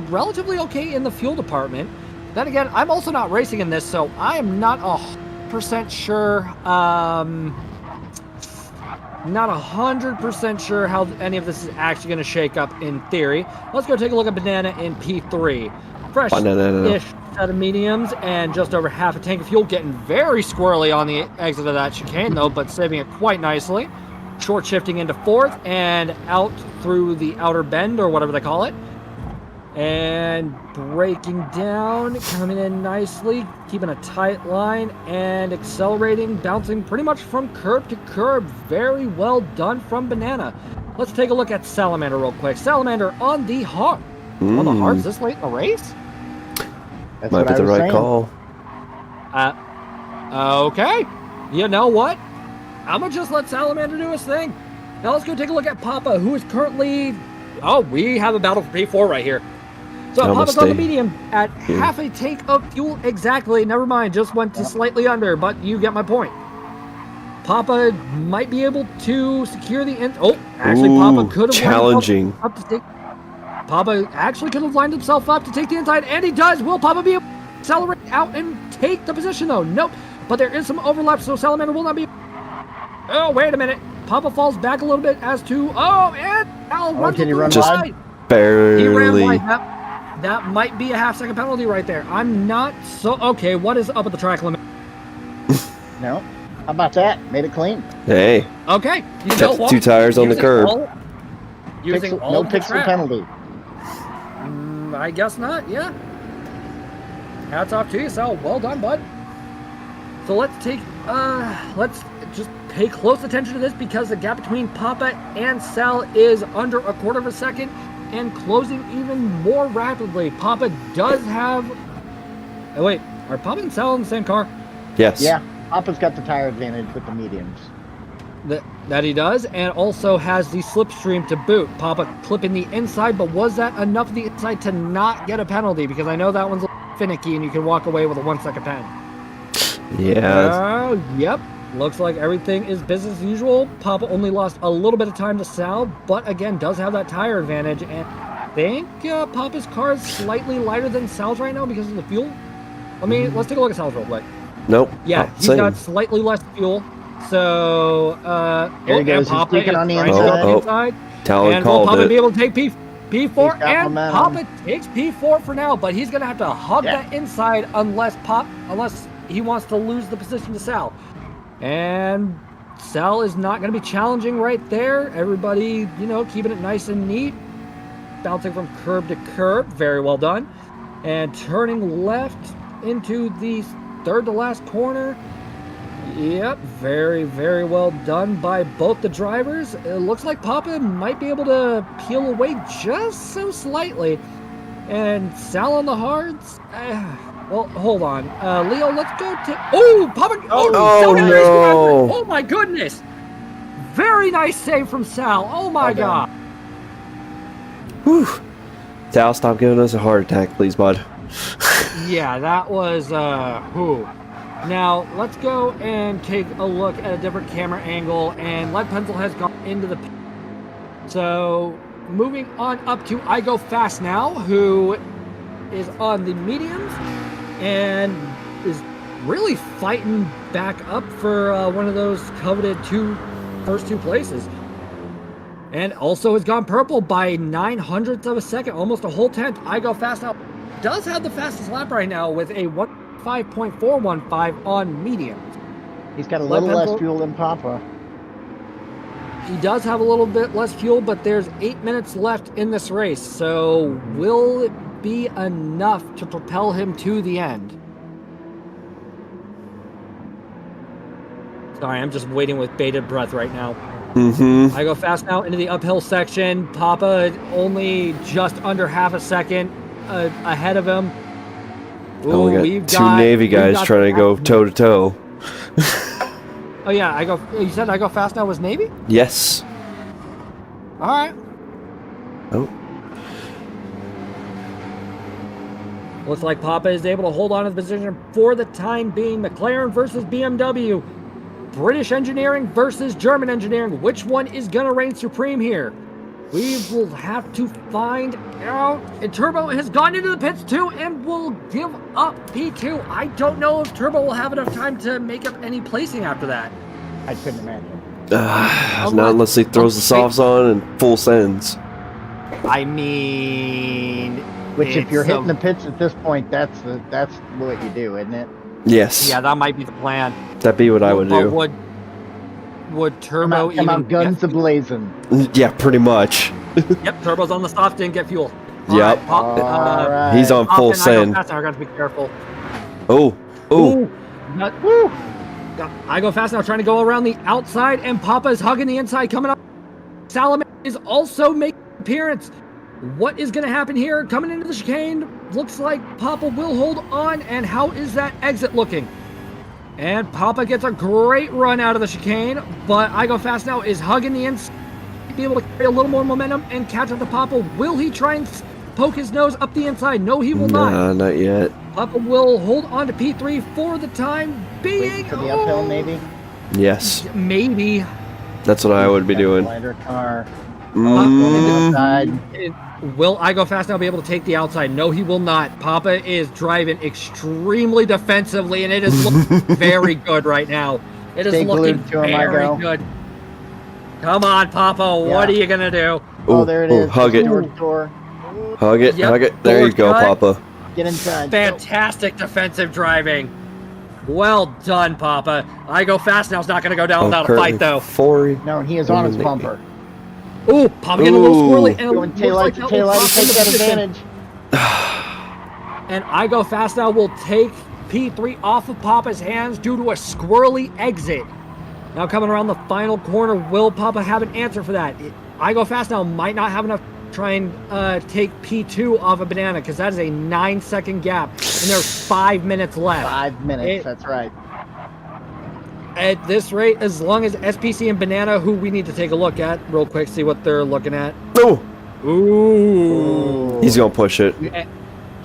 relatively okay in the fuel department. Then again, I'm also not racing in this, so I am not 100% sure Not 100% sure how any of this is actually going to shake up in theory. Let's go take a look at Banana in P3. Fresh-ish set of mediums and just over half a tank of fuel. Getting very squirrely on the exit of that chicane, though, but saving it quite nicely. Short shifting into fourth and out through the outer bend, or whatever they call it. And braking down, coming in nicely, keeping a tight line, and accelerating, bouncing pretty much from curb to curb. Very well done from Banana. Let's take a look at Salamander real quick. Salamander on the hard. On the hards this late in the race? That's Might what be I the was right saying. call. Okay. You know what? I'm going to just let Salamander do his thing. Now let's go take a look at Papa, who is currently... Oh, we have a battle for P4 right here. So Papa's on the medium at half a tank of fuel exactly. Never mind, just went to slightly under, but you get my point. Papa might be able to secure the end. Oh, actually, Papa could have challenging. Up to take. Papa actually could have lined himself up to take the inside, and he does. Will Papa be able to accelerate out and take the position, though? Nope. But there is some overlap, so Salamander will not be. Oh, wait a minute. Papa falls back a little bit as to. Oh, and Al runs can he run Just wide? barely. He ran wide. That might be a half-second penalty right there. I'm not so... Okay, what is up at the track limit? No. How about that? Made it clean. Hey, Okay. You know kept what? two tires on the Using curb. Using Pixel, all no of the pixel track. penalty. I guess not, yeah. Hats off to you, Sal. Well done, bud. So let's just pay close attention to this because the gap between Papa and Sal is under a quarter of a second and closing even more rapidly. Papa does have... Oh, wait. Are Papa and Sal in the same car? Yes. Yeah. Papa's got the tire advantage with the mediums. That he does, and also has the slipstream to boot. Papa clipping the inside, but was that enough of the inside to not get a penalty? Because I know that one's a little finicky and you can walk away with a 1 second pen. Yeah. Yep. Looks like everything is business as usual. Papa only lost a little bit of time to Sal, but again, does have that tire advantage. And I think Papa's car is slightly lighter than Sal's right now because of the fuel. Let's take a look at Sal's real quick. Nope. Yeah, Not he's same. got slightly less fuel. So, There he goes. He's Papa sneaking is on the trying to go inside. on the inside. Talon And will called Papa it. be able to take P4? He's got And momentum. Papa takes P4 for now, but he's going to have to hug that inside unless he wants to lose the position to Sal. And Sal is not going to be challenging right there. Everybody, keeping it nice and neat. Bouncing from curb to curb. Very well done. And turning left into the third to last corner. Yep, very, very well done by both the drivers. It looks like Papa might be able to peel away just so slightly. And Sal on the hards. Well, hold on. Leo, let's go to... Oh, Papa... Oh, Sal no. Oh, my goodness. Very nice save from Sal. Oh, my God. Whew. Sal, stop giving us a heart attack, please, bud. Yeah, that was... whew. Now, let's go and take a look at a different camera angle, and Lead Pencil has gone into the... So, moving on up to I Go Fast Now, who is on the mediums, and is really fighting back up for one of those coveted first two places. And also has gone purple by 9/100ths of a second, almost a whole tenth. I Go Fast Now does have the fastest lap right now with a 5.415 on mediums. He's got a little less fuel than Papa. He does have a little bit less fuel, but there's 8 minutes left in this race. So will it be enough to propel him to the end? Sorry, I'm just waiting with bated breath right now. Mm-hmm. I Go Fast Now into the uphill section. Papa only just under half a second ahead of him. Ooh, we got two Navy guys trying to go toe-to-toe. Oh, yeah, you said I Go Fast Now was Navy? Yes. All right. Oh. Looks like Papa is able to hold on to the position for the time being. McLaren versus BMW. British engineering versus German engineering. Which one is going to reign supreme here? We will have to find out. And Turbo has gone into the pits too and will give up P2. I don't know if Turbo will have enough time to make up any placing after that. I couldn't imagine. Not unless he throws the softs on and full sends. I mean, Which, if you're it's hitting the pits at this point, that's what you do, isn't it? Yes. yeah, that might be the plan. That'd be what I would But do. Would Turbo Come out, even guns get, Yeah, ablazing. pretty much. Yep, Turbo's on the soft, didn't get fuel. Yep. Pop, All right. He's on Pop full and I go send. fast now, I gotta be careful. Oh. Oh. Woo! I go fast now, trying to go around the outside, and Papa is hugging the inside, coming up. Salamander is also making an appearance. What is going to happen here? Coming into the chicane, looks like Papa will hold on, and how is that exit looking? And Papa gets a great run out of the chicane, but I go fast now is hugging the inside, be able to carry a little more momentum and catch up to Papa. Will he try and poke his nose up the inside? No, he will not. Nah, not yet. Papa will hold on to P3 for the time being. Wait for the uphill, maybe. Yes. Maybe. That's what I would be doing. Lighter car. Mm. Outside. Will I go fast now be able to take the outside? No, he will not. Papa is driving extremely defensively, and it is looking very good right now. It is Stay looking glued to him, very Igo. good. Come on, Papa. What are you going to do? Oh, there it is. Hug it. Door. Hug it. Yep, Hug it. There you door go, shut. Papa. Get inside. Fantastic defensive driving. Well done, Papa. I go fast now. It's not going to go down without a fight, though. No, he is on his bumper. Ooh, Papa getting a little squirrely. And it Going looks taillight like to that will taillight. drop Take into that position. advantage. And I go fast now will take P3 off of Papa's hands due to a squirrely exit. Now coming around the final corner, will Papa have an answer for that? I go fast now might not have enough to try and take P2 off of Banana, because that is a 9-second gap, and there's 5 minutes left. 5 minutes, that's right. At this rate, as long as SPC and Banana, who we need to take a look at real quick, see what they're looking at. Oh. Ooh. He's going to push it. He's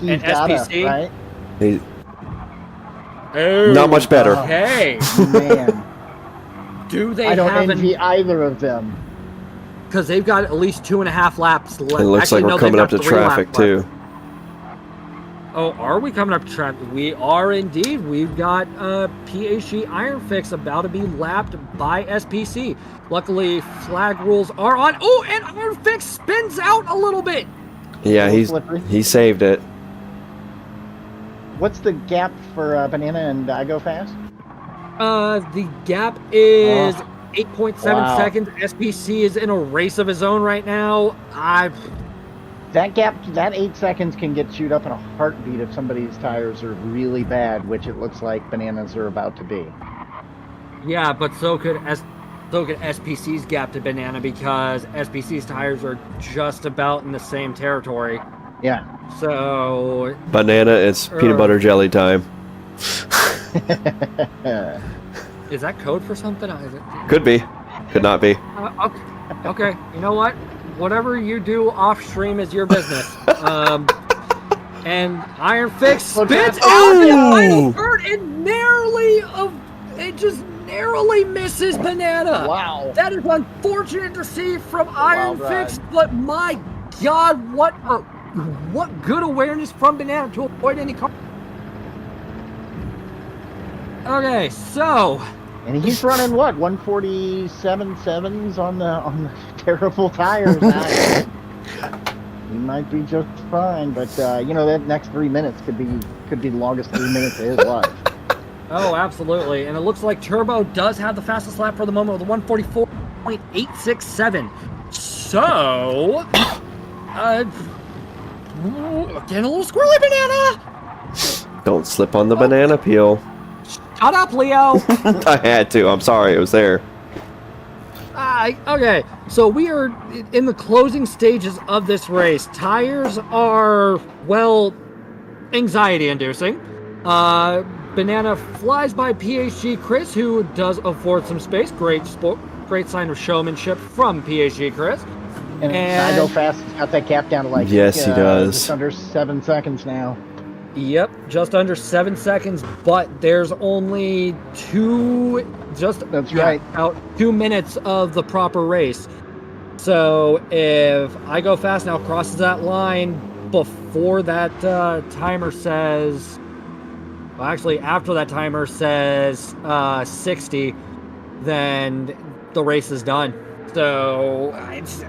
And gotta, SPC? right? He, Oh, not much better. Okay. Man, Do they I don't have envy either of them. because they've got at least 2.5 laps left. It looks Actually, like no, we're coming they've up to got 3 laps traffic, left. too. Oh, are we coming up to traffic? We are indeed. We've got PHG Iron Fix about to be lapped by SPC. Luckily, flag rules are on. Oh, and Iron Fix spins out a little bit. Yeah, Slippery. he saved it. What's the gap for Banana and I Go Fast? The gap is 8.7 Wow. seconds. SPC is in a race of his own right now. That gap, that 8 seconds can get chewed up in a heartbeat if somebody's tires are really bad, which it looks like Bananas are about to be. Yeah, but so could SPC's gap to Banana, because SPC's tires are just about in the same territory. Yeah. So Banana, it's peanut butter jelly time. is that code for something? Is it, Could be. Could not be. okay. You know what? Whatever you do off stream is your business. And Iron Fix spins out the final turn and it just narrowly misses Banana. Wow. That is unfortunate to see from Iron Wild Fix, ride. but my God, what good awareness from Banana to avoid any car. Okay, so And he's running what, 147.7s on the terrible tires. He might be just fine, but you know, that next 3 minutes could be the longest 3 minutes of his life. oh, absolutely. And it looks like Turbo does have the fastest lap for the moment with a 144.867. So, getting a little squirrely, Banana. Don't slip on the banana peel. Shut up, Leo. I had to. I'm sorry. It was there. Okay, so we are in the closing stages of this race. Tires are, well, anxiety-inducing. Banana flies by PHG Chris, who does afford some space. Great sign of showmanship from PHG Chris. And I Go Fast has got that gap down to like Yes, he does. just under 7 seconds now. Yep, just under 7 seconds, but there's only about 2 minutes of the proper race. So if I Go Fast now crosses that line before that timer says, well, actually after that timer says 60, then the race is done. So it's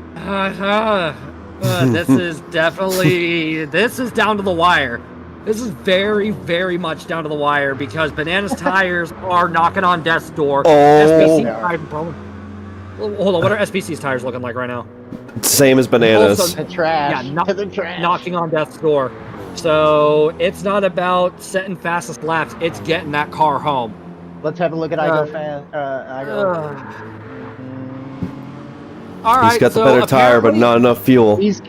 this is definitely this is down to the wire. This is very, very much down to the wire because Banana's tires are knocking on death's door. Oh. SPC tires, hold on, what are SPC's tires looking like right now? Same as Bananas. Also, The trash. Yeah, to the trash. knocking on death's door. So it's not about setting fastest laps; it's getting that car home. Let's have a look at Igo fan. All right, He's got the so better tire, but apparently- not enough fuel. He's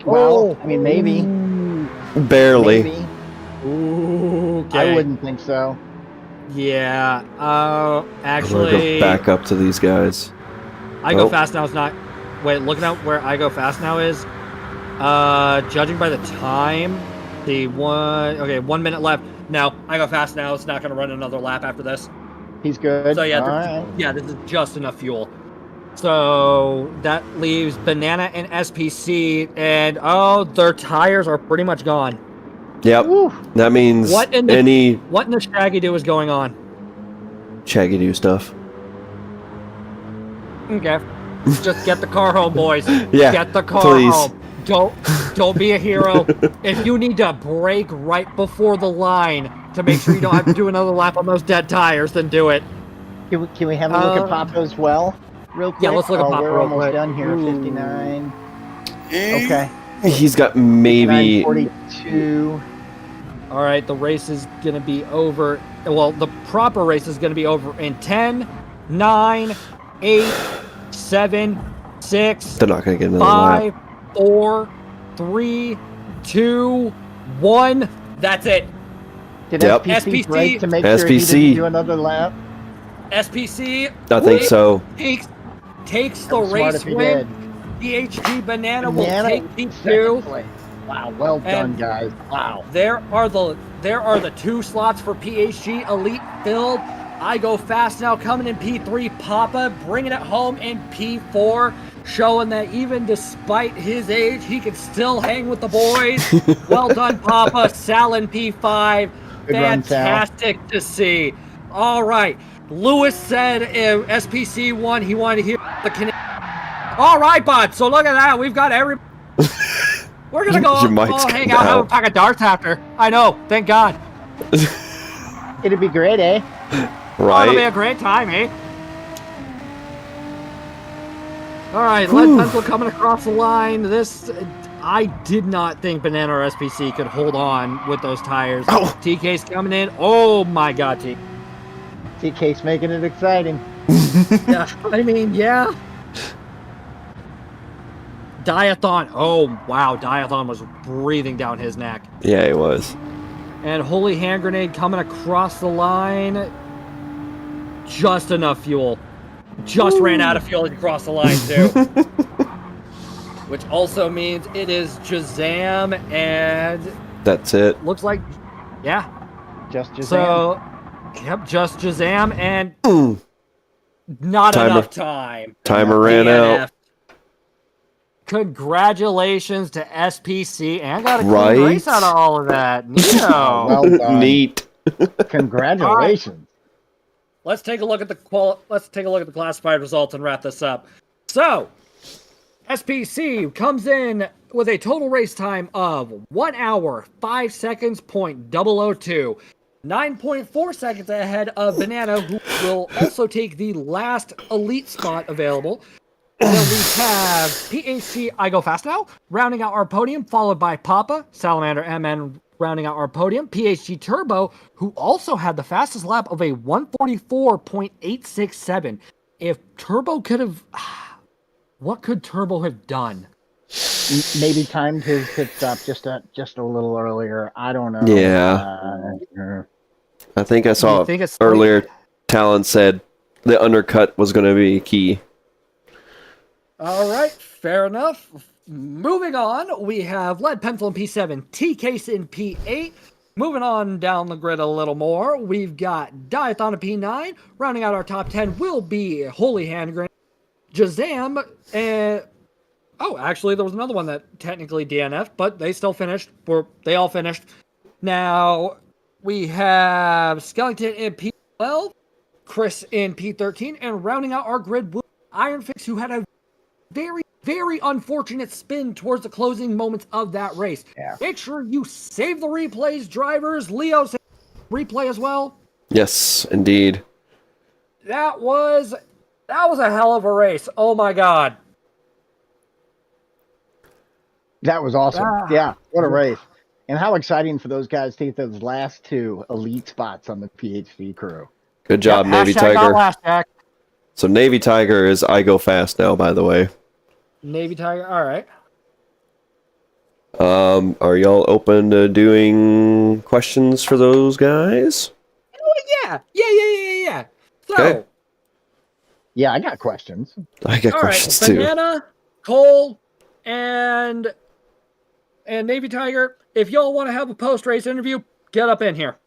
well. I mean, maybe. Barely. Maybe. Ooh, okay. I wouldn't think so. Yeah. I'm gonna Actually, go back up to these guys. I Go Oh. Fast Now is not. Wait, looking at where I Go Fast Now is. Judging by the time, 1 minute left. No, I Go Fast Now. It's not going to run another lap after this. He's good. So yeah, All right. yeah, this is just enough fuel. So that leaves Banana and SPC, and their tires are pretty much gone. Yep. Woo. That means What in the- any What in the Shaggy Do is going on? Shaggy Doo stuff. Okay, just get the car home, boys. Yeah, Get the car please. home. Don't be a hero. If you need to brake right before the line to make sure you don't have to do another lap on those dead tires, then do it. Can we have a look at Papa as well, real quick? Yeah, let's look at Papa We're real almost quick. done here. Ooh. 59. Okay. He's got maybe 42. All right, the race is going to be over. Well, the proper race is going to be over in 10, 9, 8, 7, 6, they're not gonna get another lap. 5, 4, 3, 2, 1. That's it. Did Yep. SPC break to make SPC. sure he didn't do another lap? SPC I think so. takes the Smart race if he win. did. PHG Banana will Banana, take second P2. place. Wow, well done, And- guys. Wow. There are the 2 slots for PHG Elite filled. I Go Fast Now coming in P3. Papa bringing it home in P4, showing that even despite his age, he can still hang with the boys. Well done, Papa. Sal in P5. Good run, Sal. Fantastic to see. All right. Lewis said SPC won. He wanted to hear the Canadian. All right, bud. So look at that. We've got every. We're gonna go Your mic's all hang cutting out, have a out. pack of darts after. I know. Thank God. It'd be great, eh? Oh, it'll be a Right? great time, eh? All right, lead pencil coming across the line. I did not think Banana or SPC could hold on with those tires. Oh. TK's coming in. Oh my God, T. TK's making it exciting. Yeah, I mean, yeah. Diathon. Oh wow, Diathon was breathing down his neck. Yeah, it was. And Holy Hand Grenade coming across the line. Just enough fuel. Just ran out of fuel across the line, too. Which also means it is Shazam, and That's it. looks like, yeah. Just Shazam. So, yep, just Shazam, and not Timer. enough time. Timer ran DNF. out. Congratulations to SPC, and got a clean Right? race out of all of that. Neato. Well done. Neat. Congratulations. Let's take a look at the classified results and wrap this up. So, SPC comes in with a total race time of 1 hour 5 seconds .002, 9.4 seconds ahead of Banana, who will also take the last elite spot available. Then we have PHG I Go Fast Now rounding out our podium, followed by Papa, Salamander MN rounding out our podium, PHG Turbo, who also had the fastest lap of a 144.867. If Turbo could have... What could Turbo have done? Maybe timed his pit stop just a little earlier. I don't know. Yeah. I think I saw You think it's earlier Talon said the undercut was going to be key. All right, fair enough. Moving on, we have Lead Pencil in P7, T-Case in P8. Moving on down the grid a little more, we've got Diathon in P9. Rounding out our top 10 will be Holy Hand Grenade, Shazam, and... Oh, actually, there was another one that technically DNF'd, but they still finished. They all finished. Now, we have Skellington in P12, Chris in P13, and rounding out our grid, Iron Fix, who had a very, very unfortunate spin towards the closing moments of that race. Yeah. Make sure you save the replays, drivers. Leo, save the replay as well. Yes, indeed. That was a hell of a race. Oh my God. That was awesome. Yeah, what a race. And how exciting for those guys to get those last 2 elite spots on the PHG crew. Good job, Navy Hashtag not Tiger. last, Jack. So Navy Tiger is I go fast now, by the way. Navy Tiger, all right. Are y'all open to doing questions for those guys? Yeah. So, Okay. Yeah, I got questions. I got all questions right, too. Banana, Cole, and Navy Tiger, if y'all want to have a post-race interview, get up in here.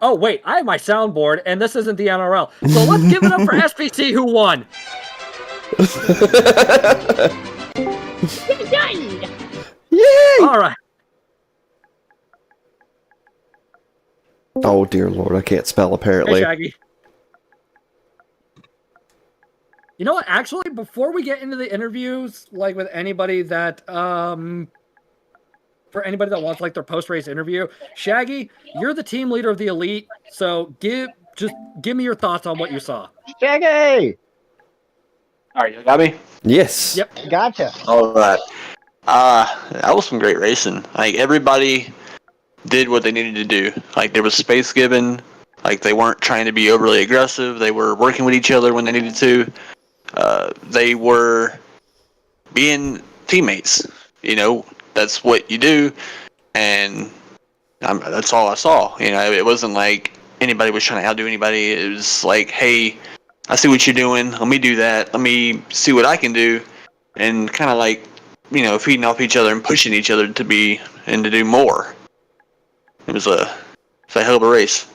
Oh wait, I have my soundboard, and this isn't the NRL. So let's give it up for SPC, who won. Yay! All right. Oh dear Lord, I can't spell Hey, apparently. Shaggy. You know what? Actually, before we get into the interviews, like with anybody that, for anybody that wants like their post-race interview, Shaggy, you're the team leader of the Elite, so give me your thoughts on what you saw. Shaggy! All right, you got me? Yes. Yep. Gotcha. All right. That was some great racing. Like, everybody did what they needed to do. Like, there was space given. Like, they weren't trying to be overly aggressive. They were working with each other when they needed to. They were being teammates. You know, that's what you do. And that's all I saw. You know, it wasn't like anybody was trying to outdo anybody. It was like, hey, I see what you're doing. Let me do that. Let me see what I can do. And kind of like, you know, feeding off each other and pushing each other to do more. It was a hell of a race.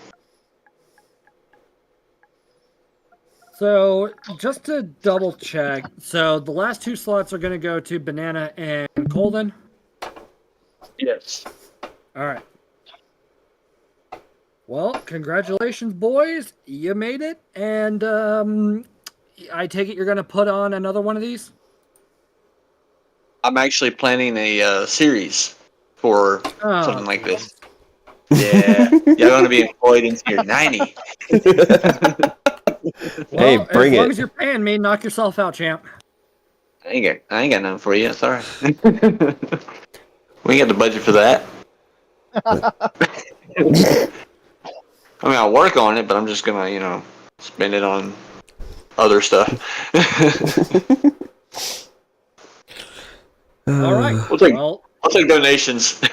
So, just to double check, so the last 2 slots are going to go to Banana and Colden. Yes. All right. Well, congratulations, boys. You made it. And I take it you're going to put on another one of these? I'm actually planning a series for Oh, something like this. Yeah. You're going to be employed into your 90. Hey, Well, bring as long it. as you're paying me, knock yourself out, champ. I ain't got nothing for you. It's all right. We ain't got the budget for that. I mean, I'll work on it, but I'm just gonna, you know, spend it on other stuff. All right. I'll take donations to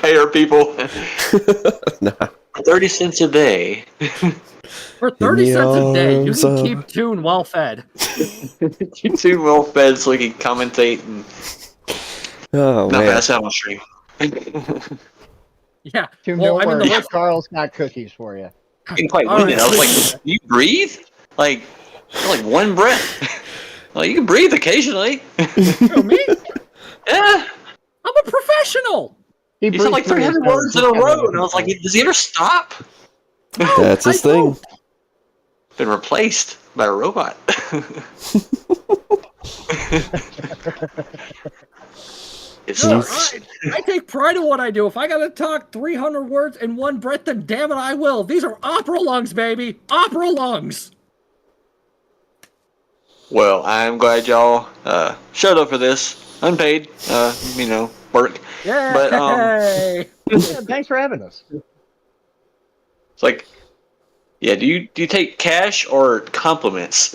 pay our people. Nah. 30 cents a day. For 30 cents a day, you arms can of- keep Toon well fed. You're too well fed so we can commentate and Oh not man. pass out on stream. Yeah. Don't Well, I mean, worry, the race. Carl's got cookies for you. I didn't quite All win it. right. I was like, "Do you breathe? Like one breath? Like you can breathe occasionally." Who, me? Yeah. I'm a professional. He You said like breathes through his 300 nose. words in He's a got row, under and I was like, control. "Does he ever stop?" That's his I thing. don't. Been replaced by a robot. It's No, just, I take pride in what I do. If I gotta talk 300 words in one breath, then damn it, I will. These are opera lungs, baby. Opera lungs. well, I'm glad y'all showed up for this unpaid, you know, work. Yay! But Yeah, thanks for having us. it's like, yeah. Do you take cash or compliments?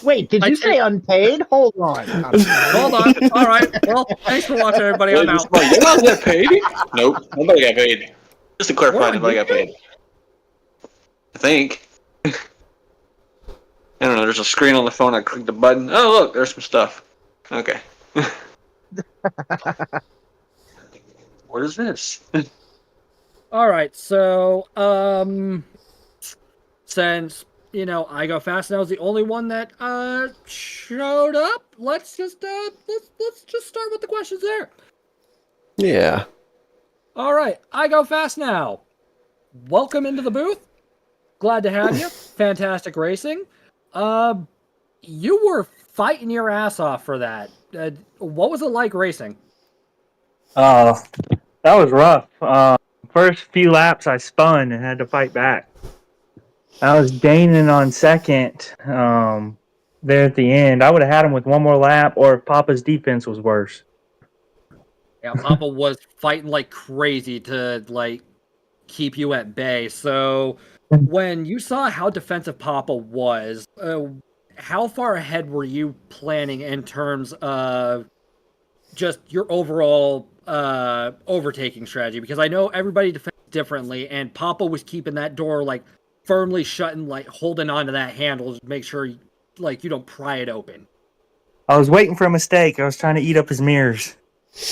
Wait, did I you take- say unpaid? Hold on. Hold on. All right. Well, thanks for watching, everybody. I'm out. Like, you guys got paid? Nope, nobody got paid. Just to clarify, What? nobody got paid. I think. I don't know. There's a screen on the phone. I click the button. Oh, look, there's some stuff. Okay. What is this? All right, so since I Go Fast now is the only one that showed up, let's just start with the questions there. Yeah. All right, I Go Fast now. Welcome into the booth. Glad to have you. Fantastic racing. You were fighting your ass off for that. What was it like racing? That was rough. First few laps, I spun and had to fight back. I was gaining on second there at the end. I would have had him with one more lap, or if Papa's defense was worse. Yeah, Papa was fighting like crazy to keep you at bay. So when you saw how defensive Papa was, how far ahead were you planning in terms of just your overall overtaking strategy? Because I know everybody defends differently, and Papa was keeping that door firmly shut and holding onto that handle to make sure you don't pry it open. I was waiting for a mistake. I was trying to eat up his mirrors,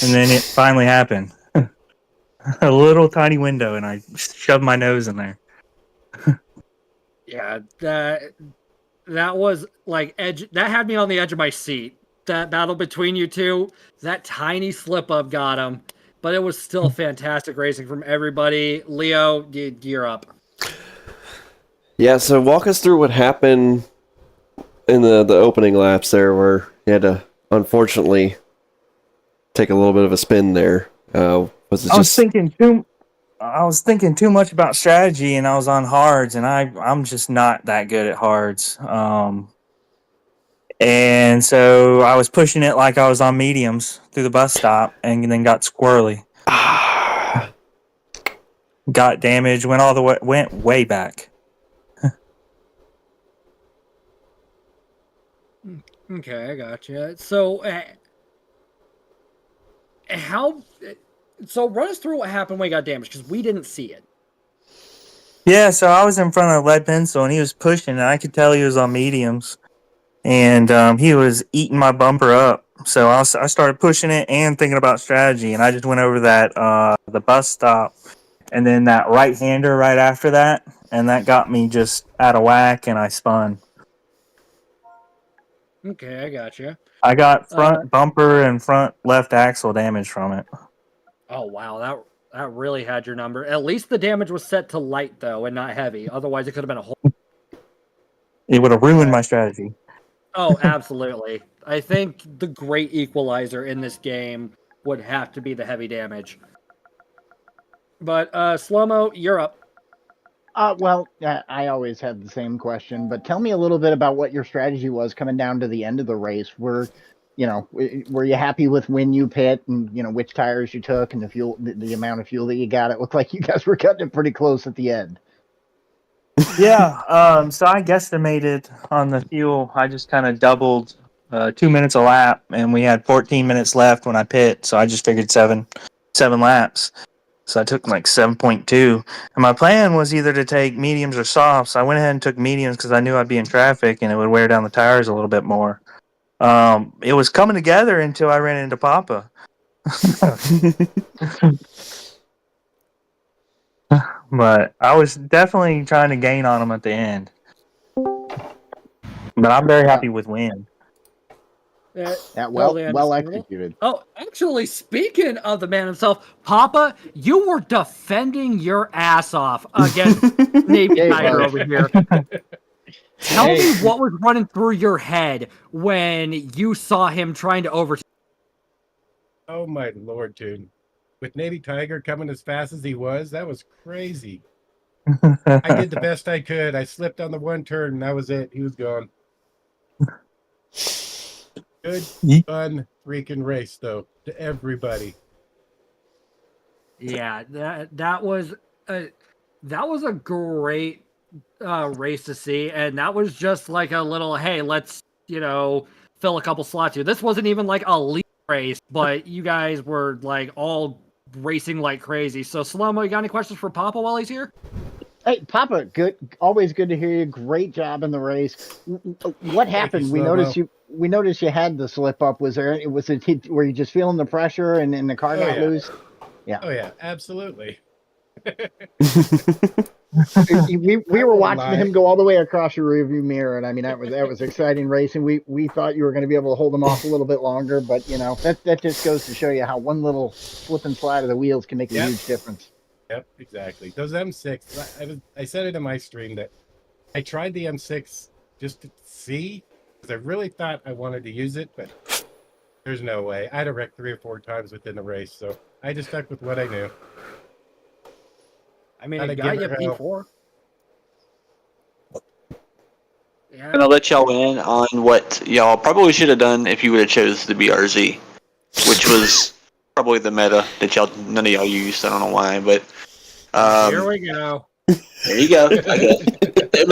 and then it finally happened. A little tiny window, and I shoved my nose in there. Yeah, that was edge. That had me on the edge of my seat. That battle between you two, that tiny slip up got him, but it was still fantastic racing from everybody. Leo, you're up. Yeah, so walk us through what happened in the opening laps there, where you had to unfortunately take a little bit of a spin there. Was it I was thinking too much about strategy, and I was on hards, and I'm just not that good at hards. And so I was pushing it like I was on mediums through the bus stop, and then got squirrely. Got damaged, went way back. Okay, I gotcha. So, So run us through what happened when he got damaged, because we didn't see it. Yeah, so I was in front of lead pencil, and he was pushing, and I could tell he was on mediums, and he was eating my bumper up. So I started pushing it and thinking about strategy, and I just went over that the bus stop, and then that right-hander right after that, and that got me just out of whack, and I spun. Okay, I gotcha. I got front bumper and front left axle damage from it. Oh wow, that really had your number. At least the damage was set to light though, and not heavy. Otherwise, it could have been a whole. It would have ruined my strategy. Oh, absolutely. I think the great equalizer in this game would have to be the heavy damage. But Slow-Mo, you're up. Well, I always had the same question, but tell me a little bit about what your strategy was coming down to the end of the race. Were you happy with when you pit and which tires you took and the fuel, the amount of fuel that you got? It looked like you guys were cutting it pretty close at the end. Yeah, so I guesstimated on the fuel. I just kind of doubled 2 minutes a lap, and we had 14 minutes left when I pit, so I just figured seven laps. So I took 7.2, and my plan was either to take mediums or softs. So I went ahead and took mediums because I knew I'd be in traffic and it would wear down the tires a little bit more. It was coming together until I ran into Papa. But I was definitely trying to gain on him at the end. But I'm very happy with win. Well executed. Oh, actually, speaking of the man himself, Papa, you were defending your ass off against Navy Tiger over here. Tell me what was running through your head when you saw him trying to overtake. Oh my lord, dude. With Navy Tiger coming as fast as he was, that was crazy. I did the best I could. I slipped on the one turn and that was it. He was gone. Good, fun, freaking race, though, to everybody. Yeah, that was a great race to see, and that was just like a little, hey, let's fill a couple slots here. This wasn't even like a lead race, but you guys were all racing like crazy. So Slow-Mo, you got any questions for Papa while he's here? Hey, Papa, good. Always good to hear you. Great job in the race. What happened? We noticed you had the slip up. Were you just feeling the pressure and the car got loose? Yeah. Oh yeah, absolutely. We were won't watching lie. him go all the way across your rearview mirror, and I mean that was exciting racing. We thought you were going to be able to hold him off a little bit longer, but you know that just goes to show you how one little slip and slide of the wheels can make a Yep. huge difference. Yep, exactly. Those M6, I said it in my stream that I tried the M6 just to see, because I really thought I wanted to use it, but there's no way. I'd have wrecked 3 or 4 times within the race, so I just stuck with what I knew. I mean, Gotta it got give you her hell. P4. Yeah. And I'll let y'all in on what y'all probably should have done if you would have chose the BRZ, which was probably the meta that none of y'all used. I don't know why, but Here we go. there you go. I guess. It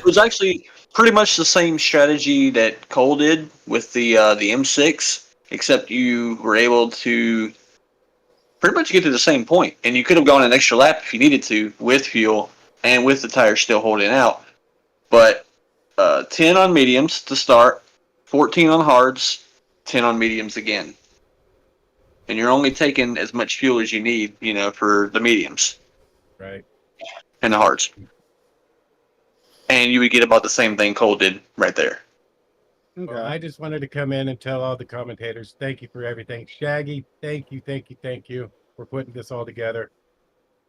was actually pretty much the same strategy that Cole did with the M6, except you were able to pretty much get to the same point, and you could have gone an extra lap if you needed to with fuel and with the tires still holding out. But 10 on mediums to start, 14 on hards, 10 on mediums again, and you're only taking as much fuel as you need, for the mediums Right. and the hards. And you would get about the same thing Cole did right there. Okay. Well, I just wanted to come in and tell all the commentators, thank you for everything. Shaggy, thank you for putting this all together.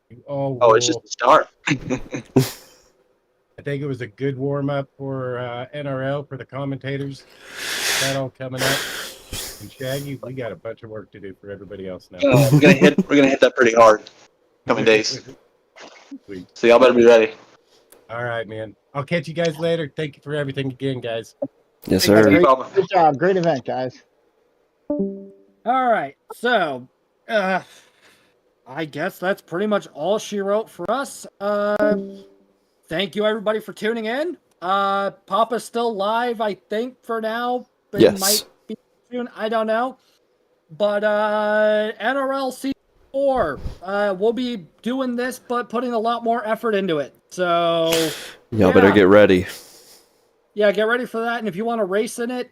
You all Oh, it's just rule. the start. I think it was a good warm-up for NRL for the commentators. That all coming up. And Shaggy, we got a bunch of work to do for everybody else now. We're gonna hit that pretty hard coming days. Sweet. So y'all better be ready. All right, man. I'll catch you guys later. Thank you for everything again, guys. Yes, No sir. problem. Good job, great event, guys. All right. So, I guess that's pretty much all she wrote for us. Thank you everybody for tuning in. Papa's still live, I think, for now. But Yes. it might be soon. I don't know. But NRL Season 4, we'll be doing this, but putting a lot more effort into it. So Y'all better get ready. yeah, get ready for that. And if you want to race in it,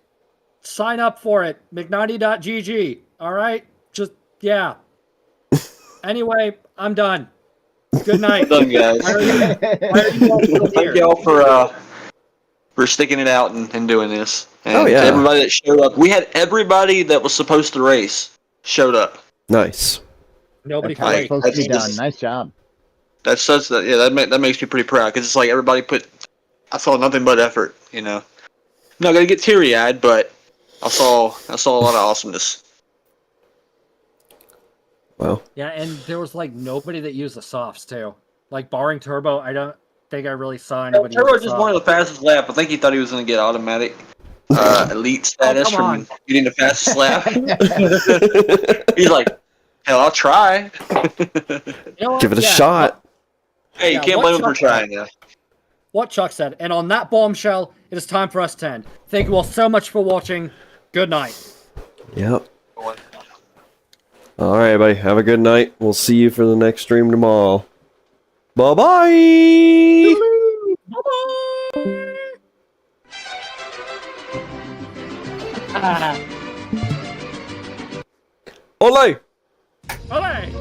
sign up for it. McNighty.gg. All right? Just, yeah. Anyway, I'm done. Good night. Done, guys. Why are you all still Thank here? y'all for sticking it out and doing this. And Oh, yeah. to everybody that showed up. We had everybody that was supposed to race showed up. Nice. Nobody That's can how it's wait. supposed to be This done. is- Nice job. That makes me pretty proud, because it's like everybody I saw nothing but effort, I'm not gonna get teary eyed, but I saw a lot of awesomeness. Well, Yeah, and there was like nobody that used the softs too. Like barring Turbo, I don't think I really saw anybody. Turbo use the just softs. wanted the fastest lap. I think he thought he was gonna get automatic elite status come on. from getting the fastest lap. He's like, hell, I'll try. You know what? give it a Yeah, shot. Hey, you Yeah, can't what blame him for Chuck said. trying, yeah. What Chuck said. And on that bombshell, it is time for us to end. Thank you all so much for watching. Good night. Yep. All right, everybody. Have a good night. We'll see you for the next stream tomorrow. Bye-bye. Ole. Olé!